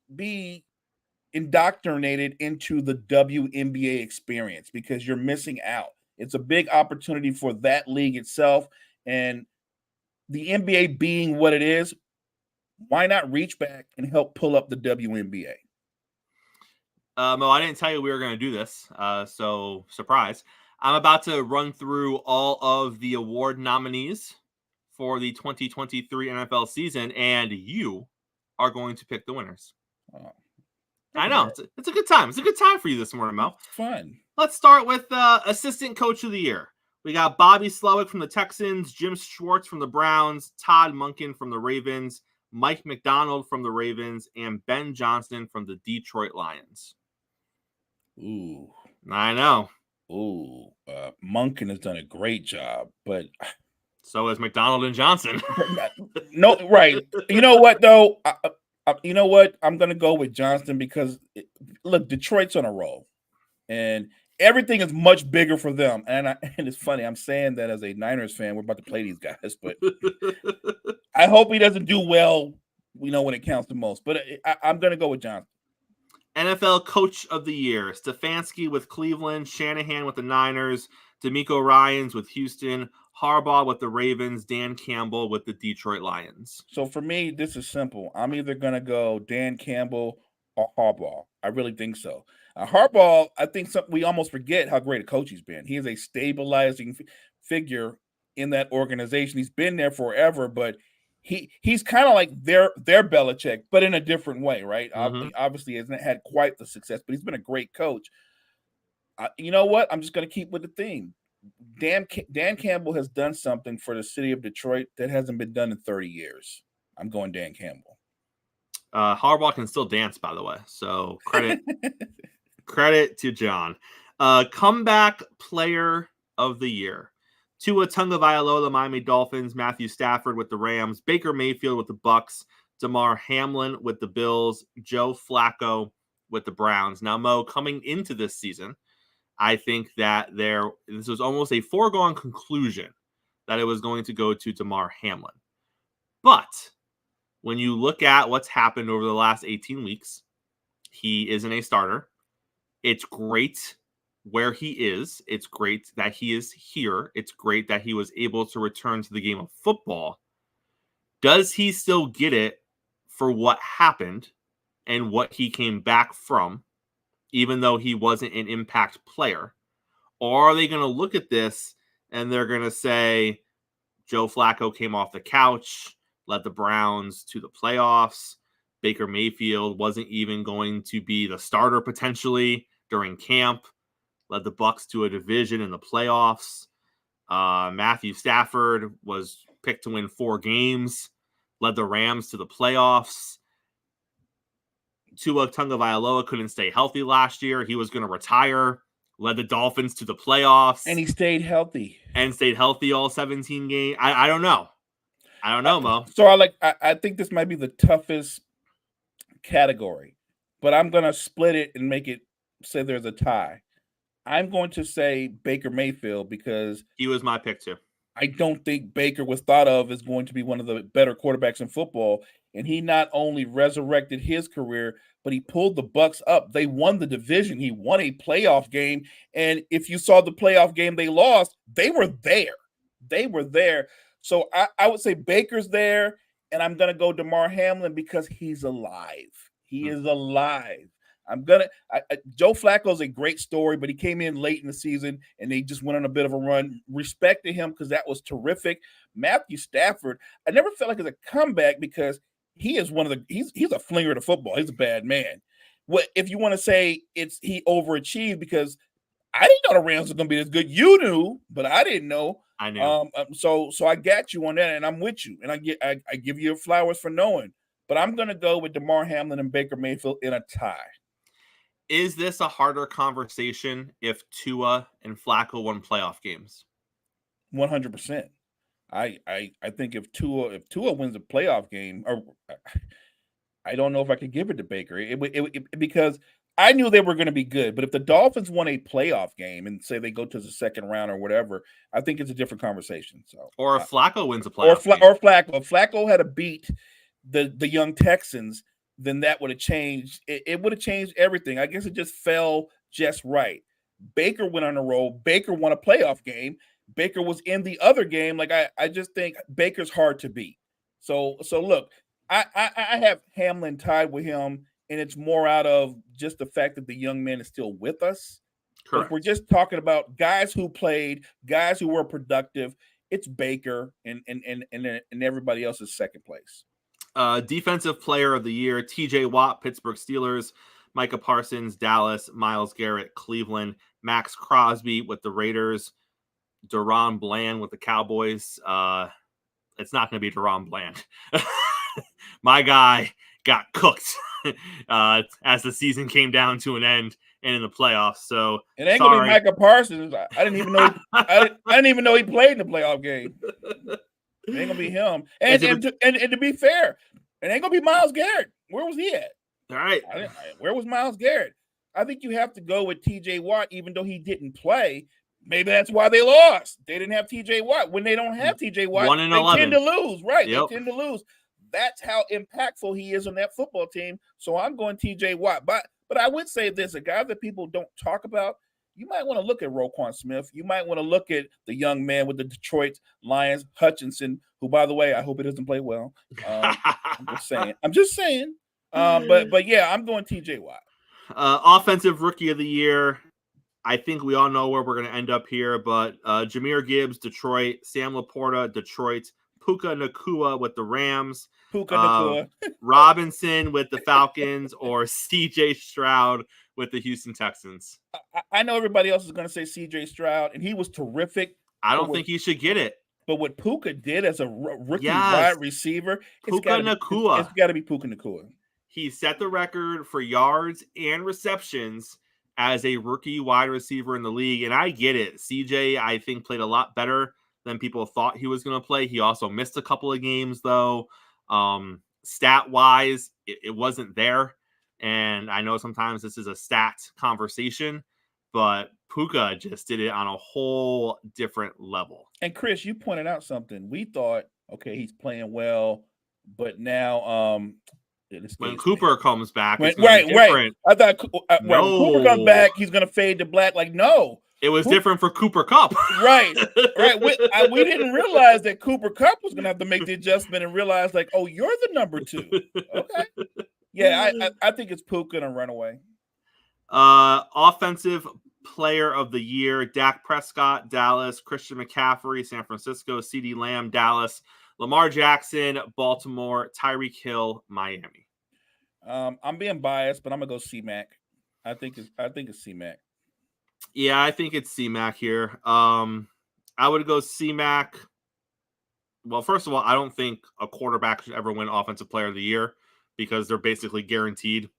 indoctrinated into the WNBA experience, because you're missing out. It's a big opportunity for that league itself, and the NBA being what it is, why not reach back and help pull up the WNBA? Mo, I didn't tell you we were going to do this, so surprise. I'm about to run through all of the award nominees for the 2023 NFL season, and you are going to pick the winners. Oh, I know. It's a good time. It's a good time for you this morning, Mo. It's fun. Let's start with Assistant Coach of the Year. We got Bobby Slowick from the Texans, Jim Schwartz from the Browns, Todd Monken from the Ravens, Mike McDonald from the Ravens, and Ben Johnson from the Detroit Lions. Ooh. I know. Ooh. Monken has done a great job, but so has McDonald and Johnson. No, right. You know what, though? You know what? I'm going to go with Johnson because, look, Detroit's on a roll. And everything is much bigger for them. And it's funny. I'm saying that as a Niners fan. We're about to play these guys. But I hope he doesn't do well, when it counts the most. But I'm going to go with Johnson. NFL Coach of the Year. Stefanski with Cleveland. Shanahan with the Niners. DeMeco Ryans with Houston. Harbaugh with the Ravens, Dan Campbell with the Detroit Lions. So for me, this is simple. I'm either going to go Dan Campbell or Harbaugh. I really think so. Harbaugh, I think we almost forget how great a coach he's been. He is a stabilizing figure in that organization. He's been there forever, but he's kind of like their Belichick, but in a different way, right? Mm-hmm. Obviously, he hasn't had quite the success, but he's been a great coach. You know what? I'm just going to keep with the theme. Dan Campbell has done something for the city of Detroit that hasn't been done in 30 years. I'm going Dan Campbell. Harbaugh can still dance, by the way. So credit to John. Comeback Player of the Year. Tua Tagovailoa, the Miami Dolphins. Matthew Stafford with the Rams. Baker Mayfield with the Bucs. Damar Hamlin with the Bills. Joe Flacco with the Browns. Now, Mo, coming into this season, I think that this was almost a foregone conclusion that it was going to go to Damar Hamlin. But when you look at what's happened over the last 18 weeks, he isn't a starter. It's great where he is. It's great that he is here. It's great that he was able to return to the game of football. Does he still get it for what happened and what he came back from, even though he wasn't an impact player? Or are they going to look at this and they're going to say, Joe Flacco came off the couch, led the Browns to the playoffs. Baker Mayfield wasn't even going to be the starter potentially during camp, led the Bucs to a division in the playoffs. Matthew Stafford was picked to win 4 games, led the Rams to the playoffs. Tua Tagovailoa couldn't stay healthy last year. He was going to retire, led the Dolphins to the playoffs. And he stayed healthy. And stayed healthy all 17 games. I don't know. I don't know, Mo. So I think this might be the toughest category, but I'm going to split it and make it say there's a tie. I'm going to say Baker Mayfield because he was my pick too. I don't think Baker was thought of as going to be one of the better quarterbacks in football. And he not only resurrected his career, but he pulled the Bucs up. They won the division. He won a playoff game. And if you saw the playoff game they lost, they were there. They were there. So I would say Baker's there, and I'm going to go Damar Hamlin because he's alive. He is alive. Joe Flacco's a great story, but he came in late in the season, and they just went on a bit of a run. Respect to him because that was terrific. Matthew Stafford, I never felt like it's a comeback because he is he's a flinger to football. He's a bad man. What if you want to say he overachieved because I didn't know the Rams were going to be this good. You knew, but I didn't know. I know. So I got you on that, and I'm with you, and I give you flowers for knowing. But I'm going to go with DeMar Hamlin and Baker Mayfield in a tie. Is this a harder conversation if Tua and Flacco won playoff games? 100%. I think if Tua wins a playoff game, or I don't know if I could give it to Baker. Because I knew they were going to be good, but if the Dolphins won a playoff game and say they go to the second round or whatever, I think it's a different conversation. So, or if Flacco wins a playoff game, or Flacco, if Flacco had to beat the young Texans, then that would have changed. It would have changed everything. I guess it just fell just right. Baker went on a roll. Baker won a playoff game. Baker was in the other game. Like I just think Baker's hard to beat. So look, I have Hamlin tied with him, and it's more out of just the fact that the young man is still with us. Correct. If we're just talking about guys who played, guys who were productive, it's Baker and everybody else is second place. Defensive player of the year, TJ Watt, Pittsburgh Steelers, Micah Parsons, Dallas, Myles Garrett, Cleveland, Max Crosby with the Raiders, Deron Bland with the Cowboys. It's not going to be Deron Bland. My guy got cooked as the season came down to an end and in the playoffs. So it ain't gonna be Micah Parsons. I didn't even know. I didn't even know he played in the playoff game. It ain't gonna be him. And to be fair, it ain't gonna be Myles Garrett. Where was he at? All right. Where was Myles Garrett? I think you have to go with TJ Watt, even though he didn't play. Maybe that's why they lost. They didn't have TJ Watt. When they don't have TJ Watt, 1-11. They tend to lose. Right. Yep. They tend to lose. That's how impactful he is on that football team. So I'm going TJ Watt. But I would say there's a guy that people don't talk about. You might want to look at Roquan Smith. You might want to look at the young man with the Detroit Lions, Hutchinson, who, by the way, I hope he doesn't play well. I'm just saying. But yeah, I'm going TJ Watt. Offensive rookie of the year. I think we all know where we're going to end up here, but Jahmyr Gibbs, Detroit, Sam Laporta, Detroit, Puka Nacua with the Rams, Robinson with the Falcons, or CJ Stroud with the Houston Texans. I know everybody else is going to say CJ Stroud, and he was terrific. I don't think he should get it. But what Puka did as a rookie wide receiver, Puka Nacua. It's got to be Puka Nacua. He set the record for yards and receptions as a rookie wide receiver in the league. And I get it. CJ, I think, played a lot better than people thought he was going to play. He also missed a couple of games, though. Stat-wise, it wasn't there. And I know sometimes this is a stat conversation, but Puka just did it on a whole different level. And Chris, you pointed out something. We thought, okay, he's playing well, but now when Cooper comes back, right. I thought when Cooper comes back, he's going to fade to black. Like, no. It was different for Cooper Kupp. Right. We didn't realize that Cooper Kupp was going to have to make the adjustment and realize, like, oh, you're the number 2. Okay. Yeah, I think it's Puka and a runaway. Offensive player of the year, Dak Prescott, Dallas, Christian McCaffrey, San Francisco, CeeDee Lamb, Dallas, Lamar Jackson, Baltimore, Tyreek Hill, Miami. I'm being biased, but I'm gonna go C-Mac. I think it's C-Mac. Yeah, I think it's C-Mac here. I would go C-Mac. Well, first of all, I don't think a quarterback should ever win Offensive Player of the Year because they're basically guaranteed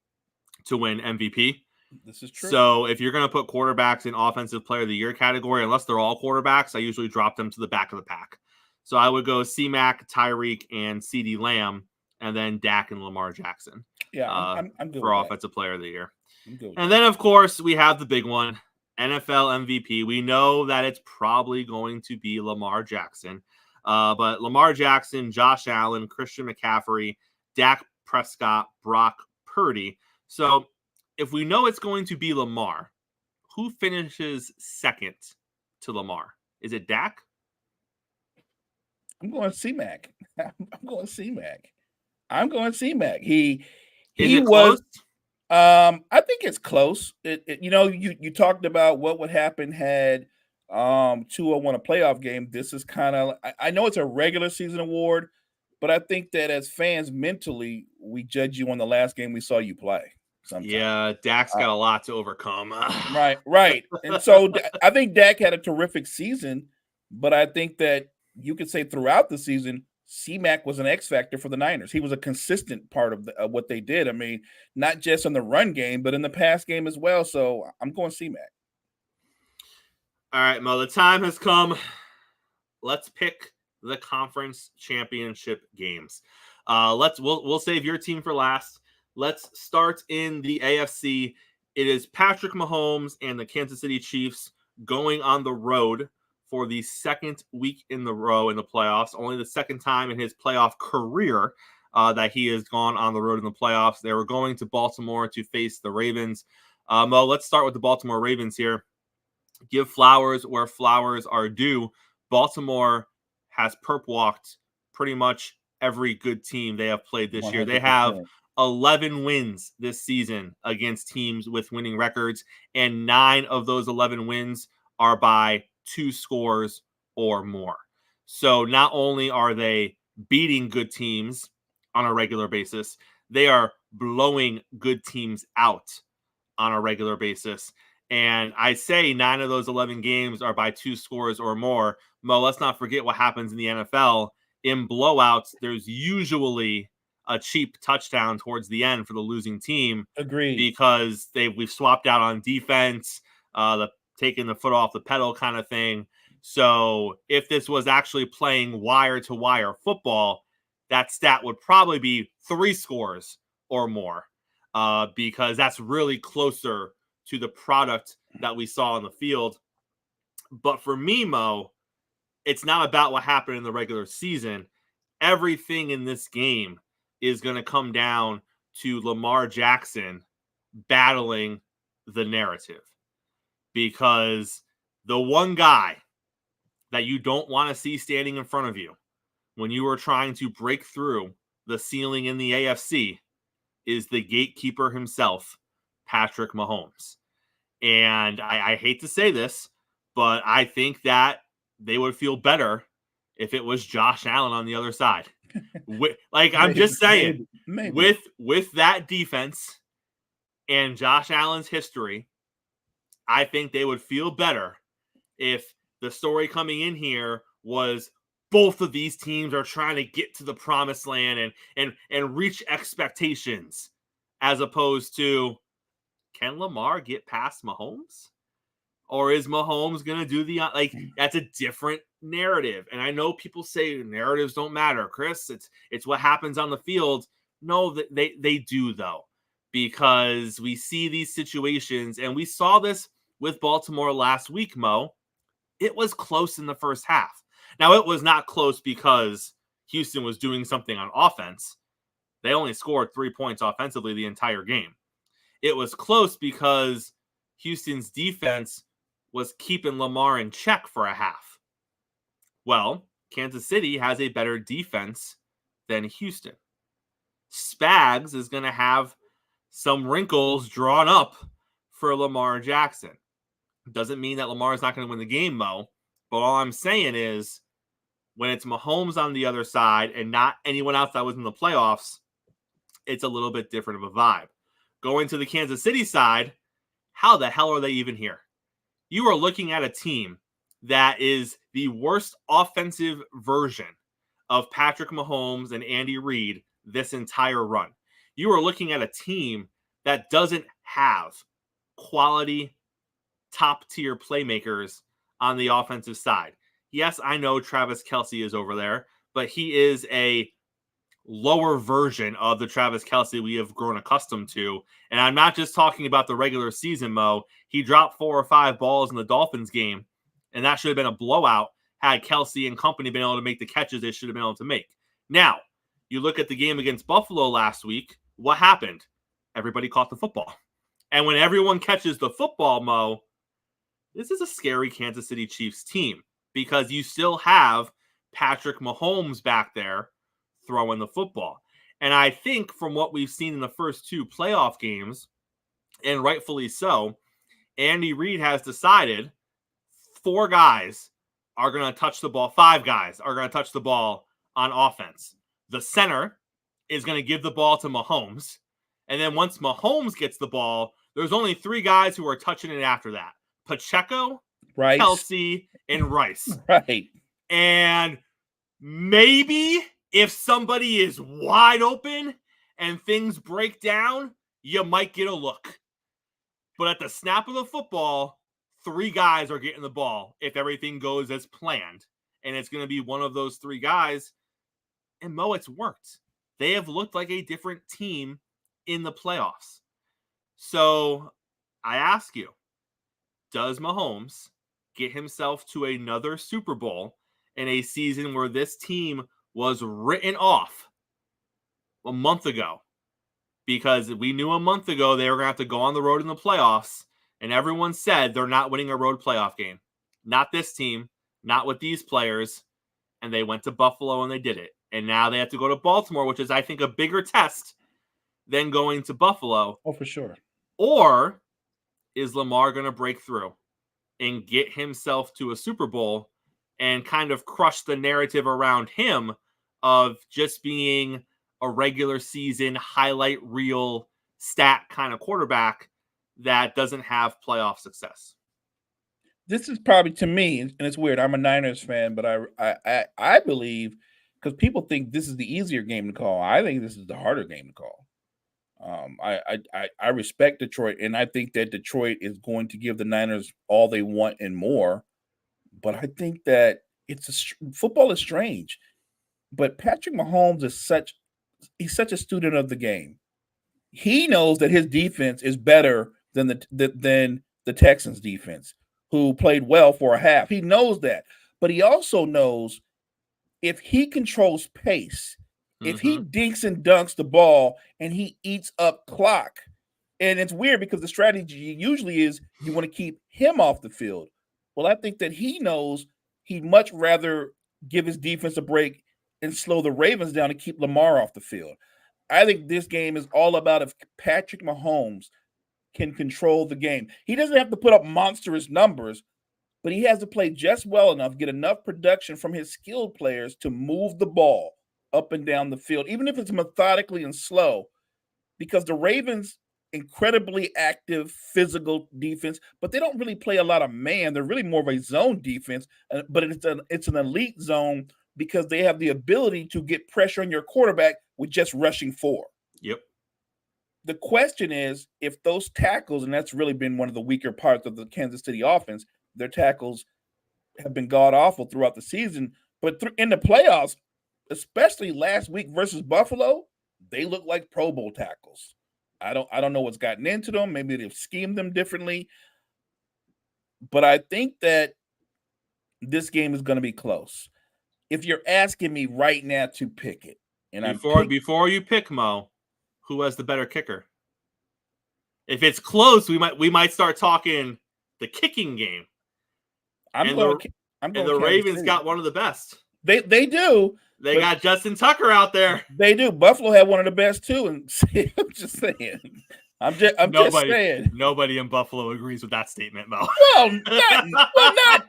to win MVP. This is true. So if you're going to put quarterbacks in Offensive Player of the Year category, unless they're all quarterbacks, I usually drop them to the back of the pack. So I would go C-Mac, Tyreek, and CeeDee Lamb, and then Dak and Lamar Jackson. Yeah, I'm good for with Offensive Player of the Year. I'm good with and then, of course, we have the big one, NFL MVP. We know that it's probably going to be Lamar Jackson. But Lamar Jackson, Josh Allen, Christian McCaffrey, Dak Prescott, Brock Purdy. So if we know it's going to be Lamar, who finishes second to Lamar? Is it Dak? I'm going C-Mac. I'm going C-Mac. He was close? I think it's close. You talked about what would happen had Tua won a playoff game. This is kind of, I know it's a regular season award, but I think that as fans mentally, we judge you on the last game we saw you play. Sometimes. Yeah, Dak's got a lot to overcome. Right. And so I think Dak had a terrific season, But I think that you could say throughout the season, C-Mac was an X factor for the Niners. He was a consistent part of what they did. I mean, not just in the run game, but in the pass game as well. So I'm going C-Mac. All right, Mo, the time has come. Let's pick the conference championship games. We'll save your team for last. Let's start in the AFC. It is Patrick Mahomes and the Kansas City Chiefs going on the road for the second week in the row in the playoffs. Only the second time in his playoff career that he has gone on the road in the playoffs. They were going to Baltimore to face the Ravens. Mo, let's start with the Baltimore Ravens here. Give flowers where flowers are due. Baltimore has perp walked pretty much every good team they have played this 100%. Year. They have 11 wins this season against teams with winning records, and 9 of those 11 wins are by 2 scores or more. So not only are they beating good teams on a regular basis, they are blowing good teams out on a regular basis. And I say 9 of those 11 games are by 2 scores or more. Mo, let's not forget what happens in the NFL. In blowouts, there's usually a cheap touchdown towards the end for the losing team. Agreed. Because we've swapped out on defense, taking the foot off the pedal kind of thing. So if this was actually playing wire-to-wire football, that stat would probably be 3 scores or more, because that's really closer to the product that we saw on the field. But for me, Mo, it's not about what happened in the regular season. Everything in this game is going to come down to Lamar Jackson battling the narrative. Because the one guy that you don't want to see standing in front of you when you are trying to break through the ceiling in the AFC is the gatekeeper himself, Patrick Mahomes. And I hate to say this, but I think that they would feel better if it was Josh Allen on the other side. I'm just saying, maybe. With that defense and Josh Allen's history, I think they would feel better if the story coming in here was both of these teams are trying to get to the promised land and reach expectations, as opposed to, can Lamar get past Mahomes? Or is Mahomes going to do that's a different narrative. And I know people say narratives don't matter, Chris. It's what happens on the field. No, they do, though, because we see these situations, and we saw this with Baltimore last week, Mo. It was close in the first half. Now, it was not close because Houston was doing something on offense. They only scored 3 points offensively the entire game. It was close because Houston's defense was keeping Lamar in check for a half. Well, Kansas City has a better defense than Houston. Spags is going to have some wrinkles drawn up for Lamar Jackson. Doesn't mean that Lamar is not going to win the game, Mo. But all I'm saying is, when it's Mahomes on the other side and not anyone else that was in the playoffs, it's a little bit different of a vibe. Going to the Kansas City side, how the hell are they even here? You are looking at a team that is the worst offensive version of Patrick Mahomes and Andy Reid this entire run. You are looking at a team that doesn't have quality, top-tier playmakers on the offensive side. Yes, I know Travis Kelce is over there, but he is a lower version of the Travis Kelce we have grown accustomed to. And I'm not just talking about the regular season, Mo. He dropped 4 or 5 balls in the Dolphins game, and that should have been a blowout had Kelce and company been able to make the catches they should have been able to make. Now, you look at the game against Buffalo last week, what happened? Everybody caught the football. And when everyone catches the football, Mo, this is a scary Kansas City Chiefs team, because you still have Patrick Mahomes back there throwing the football. And I think from what we've seen in the first 2 playoff games, and rightfully so, Andy Reid has decided 4 guys are going to touch the ball. 5 guys are going to touch the ball on offense. The center is going to give the ball to Mahomes. And then once Mahomes gets the ball, there's only 3 guys who are touching it after that: Pacheco, Rice. Kelsey, and Rice. Right. And maybe if somebody is wide open and things break down, you might get a look. But at the snap of the football, 3 guys are getting the ball if everything goes as planned. And it's going to be one of those 3 guys. And Mo, it's worked. They have looked like a different team in the playoffs. So I ask you, does Mahomes get himself to another Super Bowl in a season where this team was written off a month ago? Because we knew a month ago they were going to have to go on the road in the playoffs, and everyone said they're not winning a road playoff game. Not this team, not with these players, and they went to Buffalo and they did it. And now they have to go to Baltimore, which is, I think, a bigger test than going to Buffalo. Oh, for sure. Or is Lamar going to break through and get himself to a Super Bowl and kind of crush the narrative around him of just being a regular season highlight reel stat kind of quarterback that doesn't have playoff success? This is probably, to me, and it's weird, I'm a Niners fan, but I believe, because people think this is the easier game to call, I think this is the harder game to call. I respect Detroit, and I think that Detroit is going to give the Niners all they want and more. But I think that football is strange. But Patrick Mahomes is he's such a student of the game. He knows that his defense is better than the Texans defense, who played well for a half. He knows that. But he also knows if he controls pace, if he dinks and dunks the ball and he eats up clock, and it's weird because the strategy usually is you want to keep him off the field. Well, I think that he knows he'd much rather give his defense a break and slow the Ravens down to keep Lamar off the field. I think this game is all about if Patrick Mahomes can control the game. He doesn't have to put up monstrous numbers, but he has to play just well enough, get enough production from his skilled players to move the ball up and down the field, even if it's methodically and slow, because the Ravens, incredibly active, physical defense, but they don't really play a lot of man. They're really more of a zone defense, but it's an elite zone because they have the ability to get pressure on your quarterback with just rushing 4. Yep. The question is, if those tackles, and that's really been one of the weaker parts of the Kansas City offense, their tackles have been god-awful throughout the season, but in the playoffs, especially last week versus Buffalo, they look like Pro Bowl tackles. I don't know what's gotten into them. Maybe they've schemed them differently. But I think that this game is going to be close. If you're asking me right now to pick it, and before you pick, Mo, who has the better kicker? If it's close, we might start talking the kicking game. The Ravens got one of the best. They do. They got Justin Tucker out there. They do. Buffalo had one of the best too. And I'm just saying. I'm just saying. Nobody in Buffalo agrees with that statement, Mo. Well,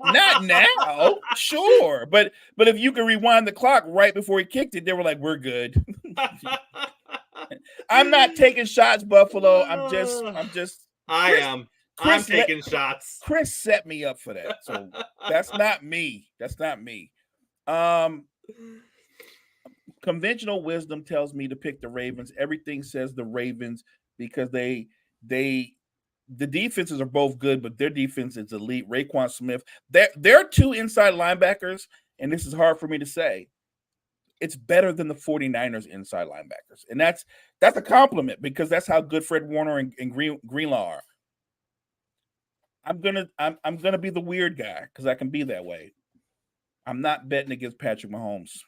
not now. Sure, but if you can rewind the clock right before he kicked it, they were like, "We're good." I'm not taking shots, Buffalo. I'm taking shots. Chris set me up for that, so that's not me. That's not me. Conventional wisdom tells me to pick the Ravens. Everything says the Ravens because the defenses are both good, but their defense is elite. Raekwon Smith, they're 2 inside linebackers, and this is hard for me to say. It's better than the 49ers inside linebackers, and that's a compliment because that's how good Fred Warner and Greenlaw are. I'm gonna be the weird guy because I can be that way. I'm not betting against Patrick Mahomes.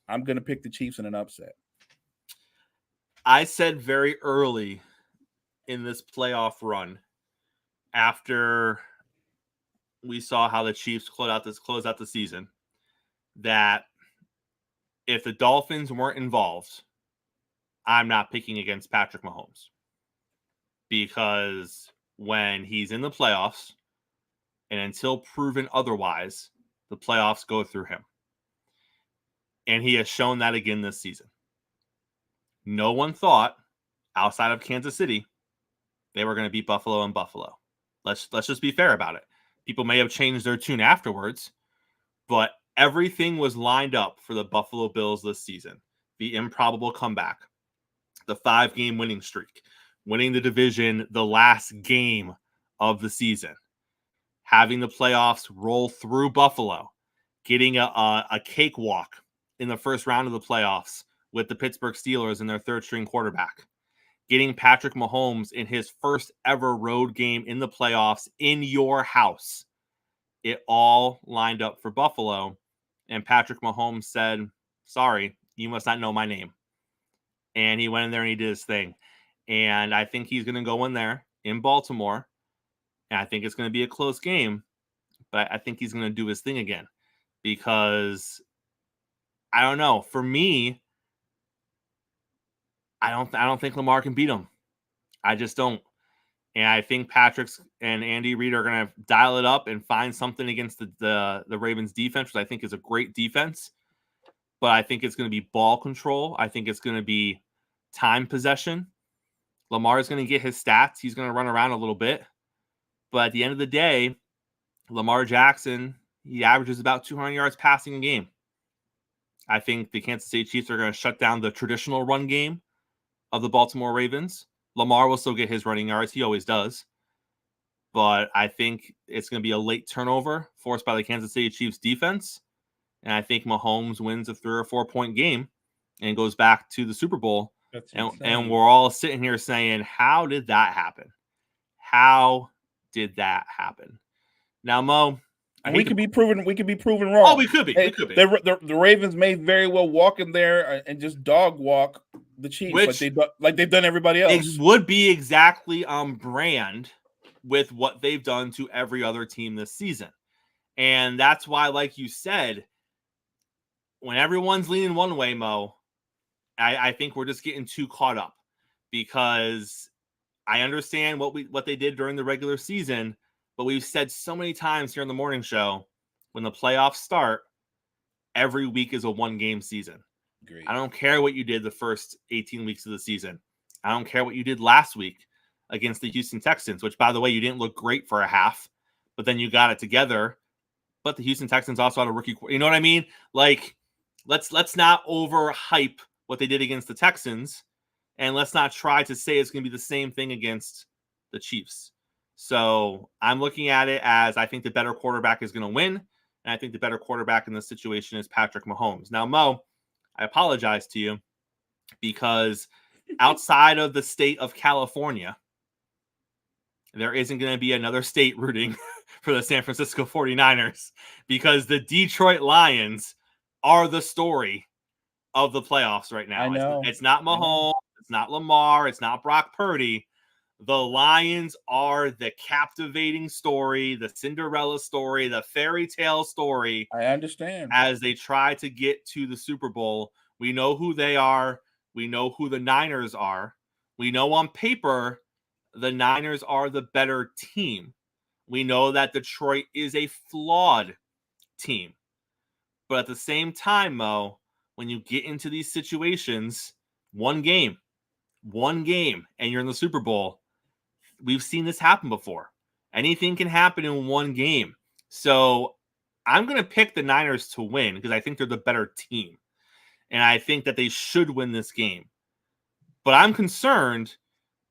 I'm going to pick the Chiefs in an upset. I said very early in this playoff run, after we saw how the Chiefs close out the season, that if the Dolphins weren't involved, I'm not picking against Patrick Mahomes. Because when he's in the playoffs, and until proven otherwise, the playoffs go through him. And he has shown that again this season. No one thought, outside of Kansas City, they were going to beat Buffalo in Buffalo. Let's just be fair about it. People may have changed their tune afterwards, but everything was lined up for the Buffalo Bills this season. The improbable comeback, the 5-game winning streak, winning the division the last game of the season, having the playoffs roll through Buffalo, getting a cakewalk in the first round of the playoffs with the Pittsburgh Steelers and their third-string quarterback, getting Patrick Mahomes in his first ever road game in the playoffs in your house. It all lined up for Buffalo, and Patrick Mahomes said, sorry, you must not know my name. And he went in there and he did his thing. And I think he's going to go in there in Baltimore, and I think it's going to be a close game, but I think he's going to do his thing again because I don't know. For me, I don't think Lamar can beat him. I just don't. And I think Patrick's and Andy Reid are going to dial it up and find something against the Ravens defense, which I think is a great defense. But I think it's going to be ball control. I think it's going to be time possession. Lamar is going to get his stats. He's going to run around a little bit. But at the end of the day, Lamar Jackson, he averages about 200 yards passing a game. I think the Kansas City Chiefs are going to shut down the traditional run game of the Baltimore Ravens. Lamar will still get his running yards. He always does. But I think it's going to be a late turnover forced by the Kansas City Chiefs defense. And I think Mahomes wins a 3 or 4 point game and goes back to the Super Bowl. And we're all sitting here saying, how did that happen? How did that happen? Now, Mo, we could be proven wrong. Oh, we could be. The Ravens may very well walk in there and just dog walk the Chiefs, like they've done everybody else. It would be exactly on brand with what they've done to every other team this season. And that's why, like you said, when everyone's leaning one way, Mo, I think we're just getting too caught up because I understand what they did during the regular season, but we've said so many times here on the morning show, when the playoffs start, every week is a 1-game season. Agreed. I don't care what you did the first 18 weeks of the season. I don't care what you did last week against the Houston Texans, which, by the way, you didn't look great for a half, but then you got it together. But the Houston Texans also had a rookie. You know what I mean? Like, let's not overhype what they did against the Texans, and let's not try to say it's going to be the same thing against the Chiefs. So I'm looking at it as I think the better quarterback is going to win, and I think the better quarterback in this situation is Patrick Mahomes. Now, Mo, I apologize to you because outside of the state of California, there isn't going to be another state rooting for the San Francisco 49ers because the Detroit Lions are the story of the playoffs right now. I know. It's not Mahomes, it's not Lamar, it's not Brock Purdy. The Lions are the captivating story, the Cinderella story, the fairy tale story. I understand. As they try to get to the Super Bowl, we know who they are. We know who the Niners are. We know on paper the Niners are the better team. We know that Detroit is a flawed team. But at the same time, Mo, when you get into these situations, one game, and you're in the Super Bowl, we've seen this happen before. Anything can happen in one game. So I'm going to pick the Niners to win because I think they're the better team. And I think that they should win this game. But I'm concerned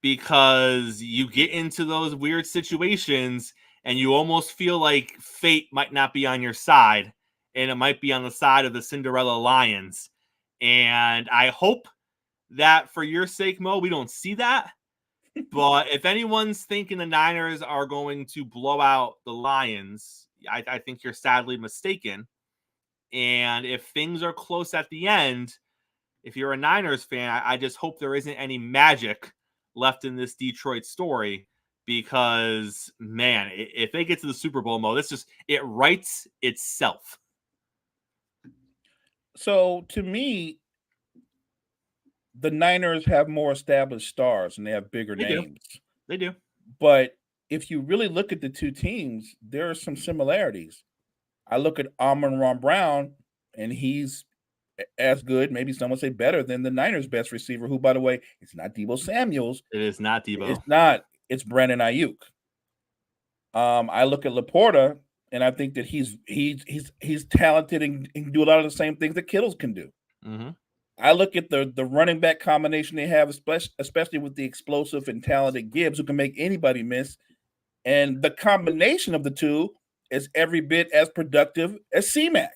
because you get into those weird situations and you almost feel like fate might not be on your side and it might be on the side of the Cinderella Lions. And I hope that for your sake, Mo, we don't see that. But if anyone's thinking the Niners are going to blow out the Lions, I think you're sadly mistaken. And if things are close at the end, if you're a Niners fan, I just hope there isn't any magic left in this Detroit story because, man, if they get to the Super Bowl, Mo, it writes itself. So to me, the Niners have more established stars and they have bigger names. They do. But if you really look at the two teams, there are some similarities. I look at Amon-Ra Brown, and he's as good, maybe some would say better than the Niners' best receiver, who, by the way, it's not Deebo Samuels. It is not Deebo. It's not. It's Brandon Ayuk. I look at Laporta, and I think that he's talented and can do a lot of the same things that Kittles can do. Mm-hmm. I look at the running back combination they have, especially with the explosive and talented Gibbs, who can make anybody miss. And the combination of the two is every bit as productive as C-Mac.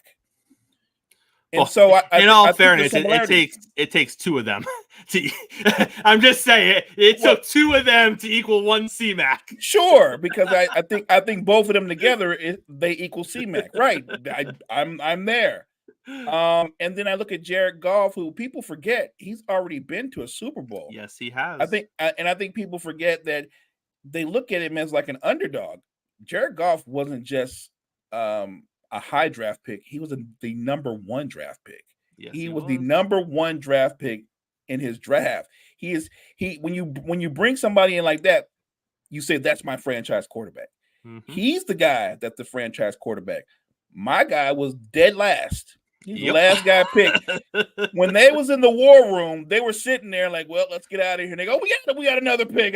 And well, so, in all I fairness, think it takes two of them. I'm just saying it took two of them to equal one C-Mac. Sure, because I think both of them together they equal C-Mac. Right? I'm there. And then I look at Jared Goff, who people forget he's already been to a Super Bowl. Yes, he has. I think people forget that they look at him as like an underdog. Jared Goff wasn't just a high draft pick; he was the number 1 draft pick. Yes, he was the number 1 draft pick in his draft. When you bring somebody in like that, you say that's my franchise quarterback. Mm-hmm. He's the guy that's the franchise quarterback. My guy was dead last. He's the last guy picked. When they was in the war room, they were sitting there like, well, let's get out of here. And they go, we got another pick.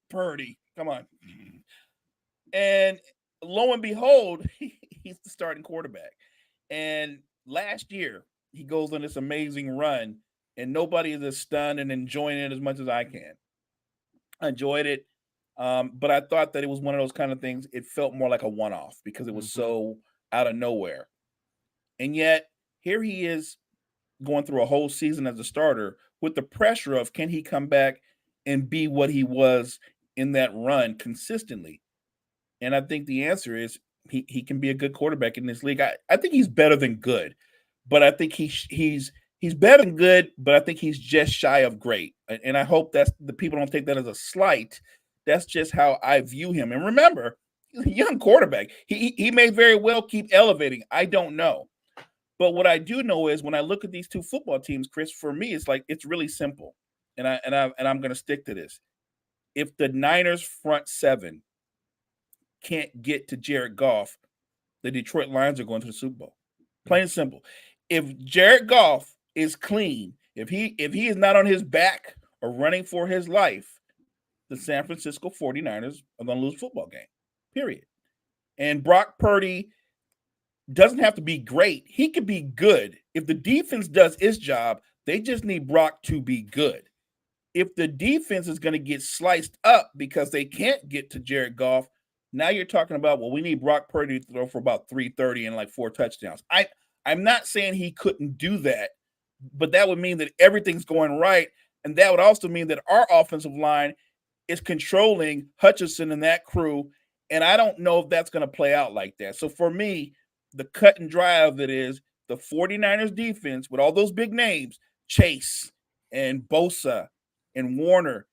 Purdy, come on. And lo and behold, he's the starting quarterback. And last year, he goes on this amazing run, and nobody is as stunned and enjoying it as much as I can. I enjoyed it, but I thought that it was one of those kind of things. It felt more like a one-off because it was so out of nowhere. And yet, here he is going through a whole season as a starter with the pressure of, can he come back and be what he was in that run consistently? And I think the answer is he can be a good quarterback in this league. I think he's better than good, but I think he's better than good, but I think he's just shy of great. And I hope that the people don't take that as a slight. That's just how I view him. And remember, he's a young quarterback. He may very well keep elevating. I don't know. But what I do know is when I look at these two football teams, Chris, for me, it's really simple. And I'm going to stick to this. If the Niners front seven can't get to Jared Goff, the Detroit Lions are going to the Super Bowl. Plain and simple. If Jared Goff is clean, if he is not on his back or running for his life, the San Francisco 49ers are going to lose a football game, period. And Brock Purdy doesn't have to be great. He could be good. If the defense does its job, they just need Brock to be good. If the defense is going to get sliced up because they can't get to Jared Goff, now you're talking about, well, we need Brock Purdy to throw for about 330 and like 4 touchdowns. I'm not saying he couldn't do that, but that would mean that everything's going right. And that would also mean that our offensive line is controlling Hutchinson and that crew. And I don't know if that's going to play out like that. So for me, the cut and dry of it is the 49ers defense with all those big names, Chase and Bosa and Warner.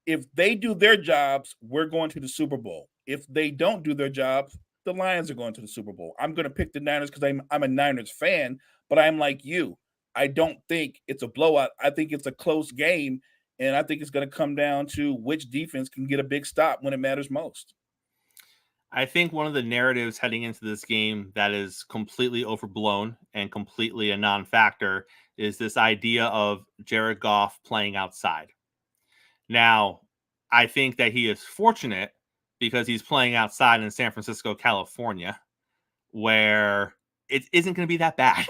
If they do their jobs, we're going to the Super Bowl. If they don't do their jobs, the Lions are going to the Super Bowl. I'm going to pick the Niners because I'm a Niners fan, but I'm like you. I don't think it's a blowout. I think it's a close game, and I think it's going to come down to which defense can get a big stop when it matters most. I think one of the narratives heading into this game that is completely overblown and completely a non-factor is this idea of Jared Goff playing outside. Now, I think that he is fortunate because he's playing outside in San Francisco, California, where it isn't going to be that bad.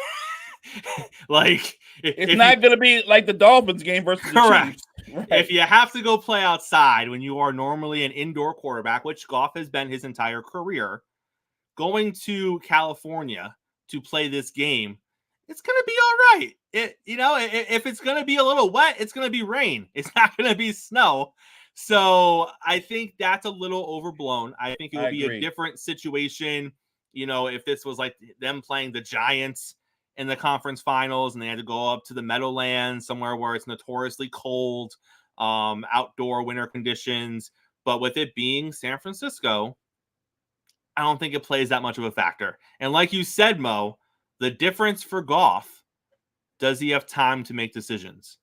Like, it's not going to be like the Dolphins game versus the Chiefs. Right. If you have to go play outside when you are normally an indoor quarterback, which Goff has been his entire career, going to California to play this game, it's going to be all right. If it's going to be a little wet, it's going to be rain. It's not going to be snow. So I think that's a little overblown. I think it would be a different situation, if this was like them playing the Giants in the conference finals and they had to go up to the Meadowlands, somewhere where it's notoriously cold, outdoor winter conditions. But with it being San Francisco, I don't think it plays that much of a factor. And like you said, Mo, the difference for Goff, does he have time to make decisions?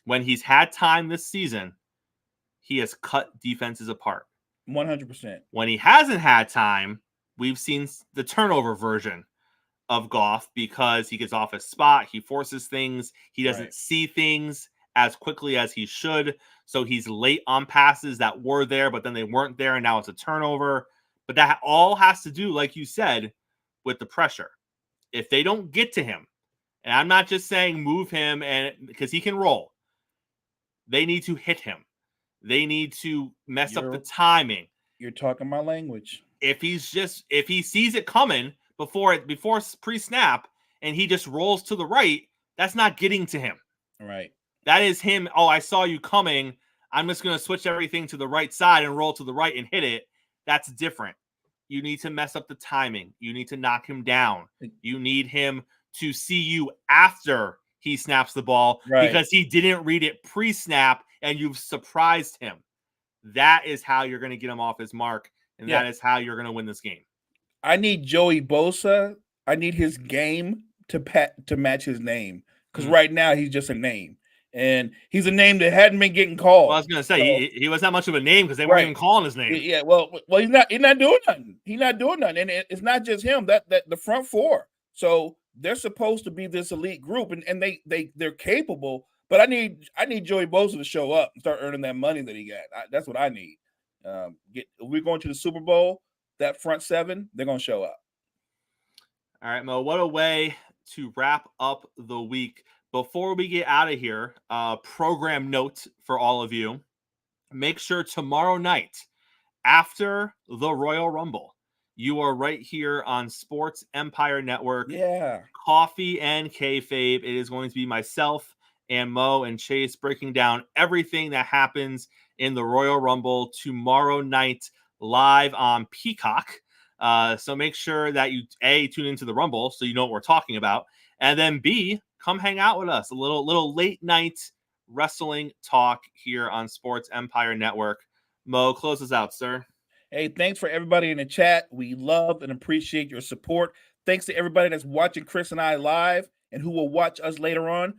When he's had time this season, he has cut defenses apart. 100%. When he hasn't had time, we've seen the turnover version of Goff because he gets off his spot. He forces things. He doesn't see things as quickly as he should. So he's late on passes that were there, but then they weren't there, and now it's a turnover. But that all has to do, like you said, with the pressure. If they don't get to him, and I'm not just saying move him and because he can roll, they need to hit him. They need to mess up the timing. You're talking my language. If he sees it coming before pre-snap and he just rolls to the right, that's not getting to him. Right. That is him. Oh, I saw you coming. I'm just going to switch everything to the right side and roll to the right and hit it. That's different. You need to mess up the timing. You need to knock him down. You need him to see you after he snaps the ball because he didn't read it pre-snap and you've surprised him. That is how you're going to get him off his mark, and that is how you're going to win this game. I need Joey Bosa. I need his game to match his name because right now he's just a name. And he's a name that hadn't been getting called. Well, I was going to say, he was not much of a name because they weren't even calling his name. Yeah, well, he's not doing nothing. He's not doing nothing. And it's not just him, that the front four. So they're supposed to be this elite group, and they're capable. But I need Joey Bosa to show up and start earning that money that he got. That's what I need. If we're going to the Super Bowl, that front seven, they're going to show up. All right, Mo, what a way to wrap up the week. Before we get out of here, program note for all of you. Make sure tomorrow night, after the Royal Rumble, you are right here on Sports Empire Network. Yeah. Coffee and Kayfabe. It is going to be myself and Mo and Chase breaking down everything that happens in the Royal Rumble tomorrow night live on Peacock. So make sure that you, A, tune into the Rumble so you know what we're talking about, and then B, come hang out with us. A little late night wrestling talk here on Sports Empire Network. Mo, close us out, sir. Hey, thanks for everybody in the chat. We love and appreciate your support. Thanks to everybody that's watching Chris and I live and who will watch us later on.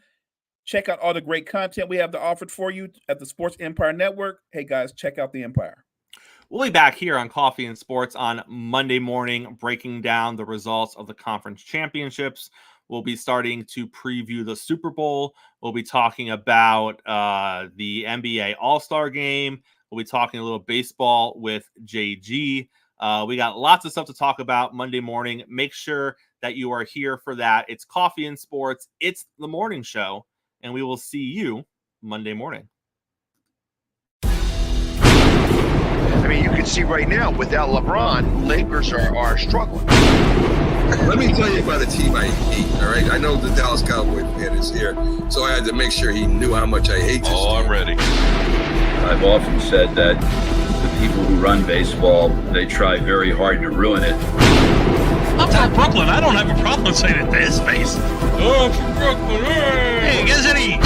Check out all the great content we have to offer for you at the Sports Empire Network. Hey, guys, check out the Empire. We'll be back here on Coffee and Sports on Monday morning, breaking down the results of the conference championships. We'll be starting to preview the Super Bowl. We'll be talking about the NBA All-Star Game. We'll be talking a little baseball with JG. We got lots of stuff to talk about Monday morning. Make sure that you are here for that. It's Coffee and Sports. It's the morning show, and we will see you Monday morning. I mean, you can see right now, without LeBron, Lakers are struggling. Let me tell you about a team I hate, all right? I know the Dallas Cowboy fan is here, so I had to make sure he knew how much I hate this team. I'm ready. I've often said that the people who run baseball, they try very hard to ruin it. I'm from Brooklyn. I don't have a problem saying it to his face. Oh, from Brooklyn. Hey, you guys any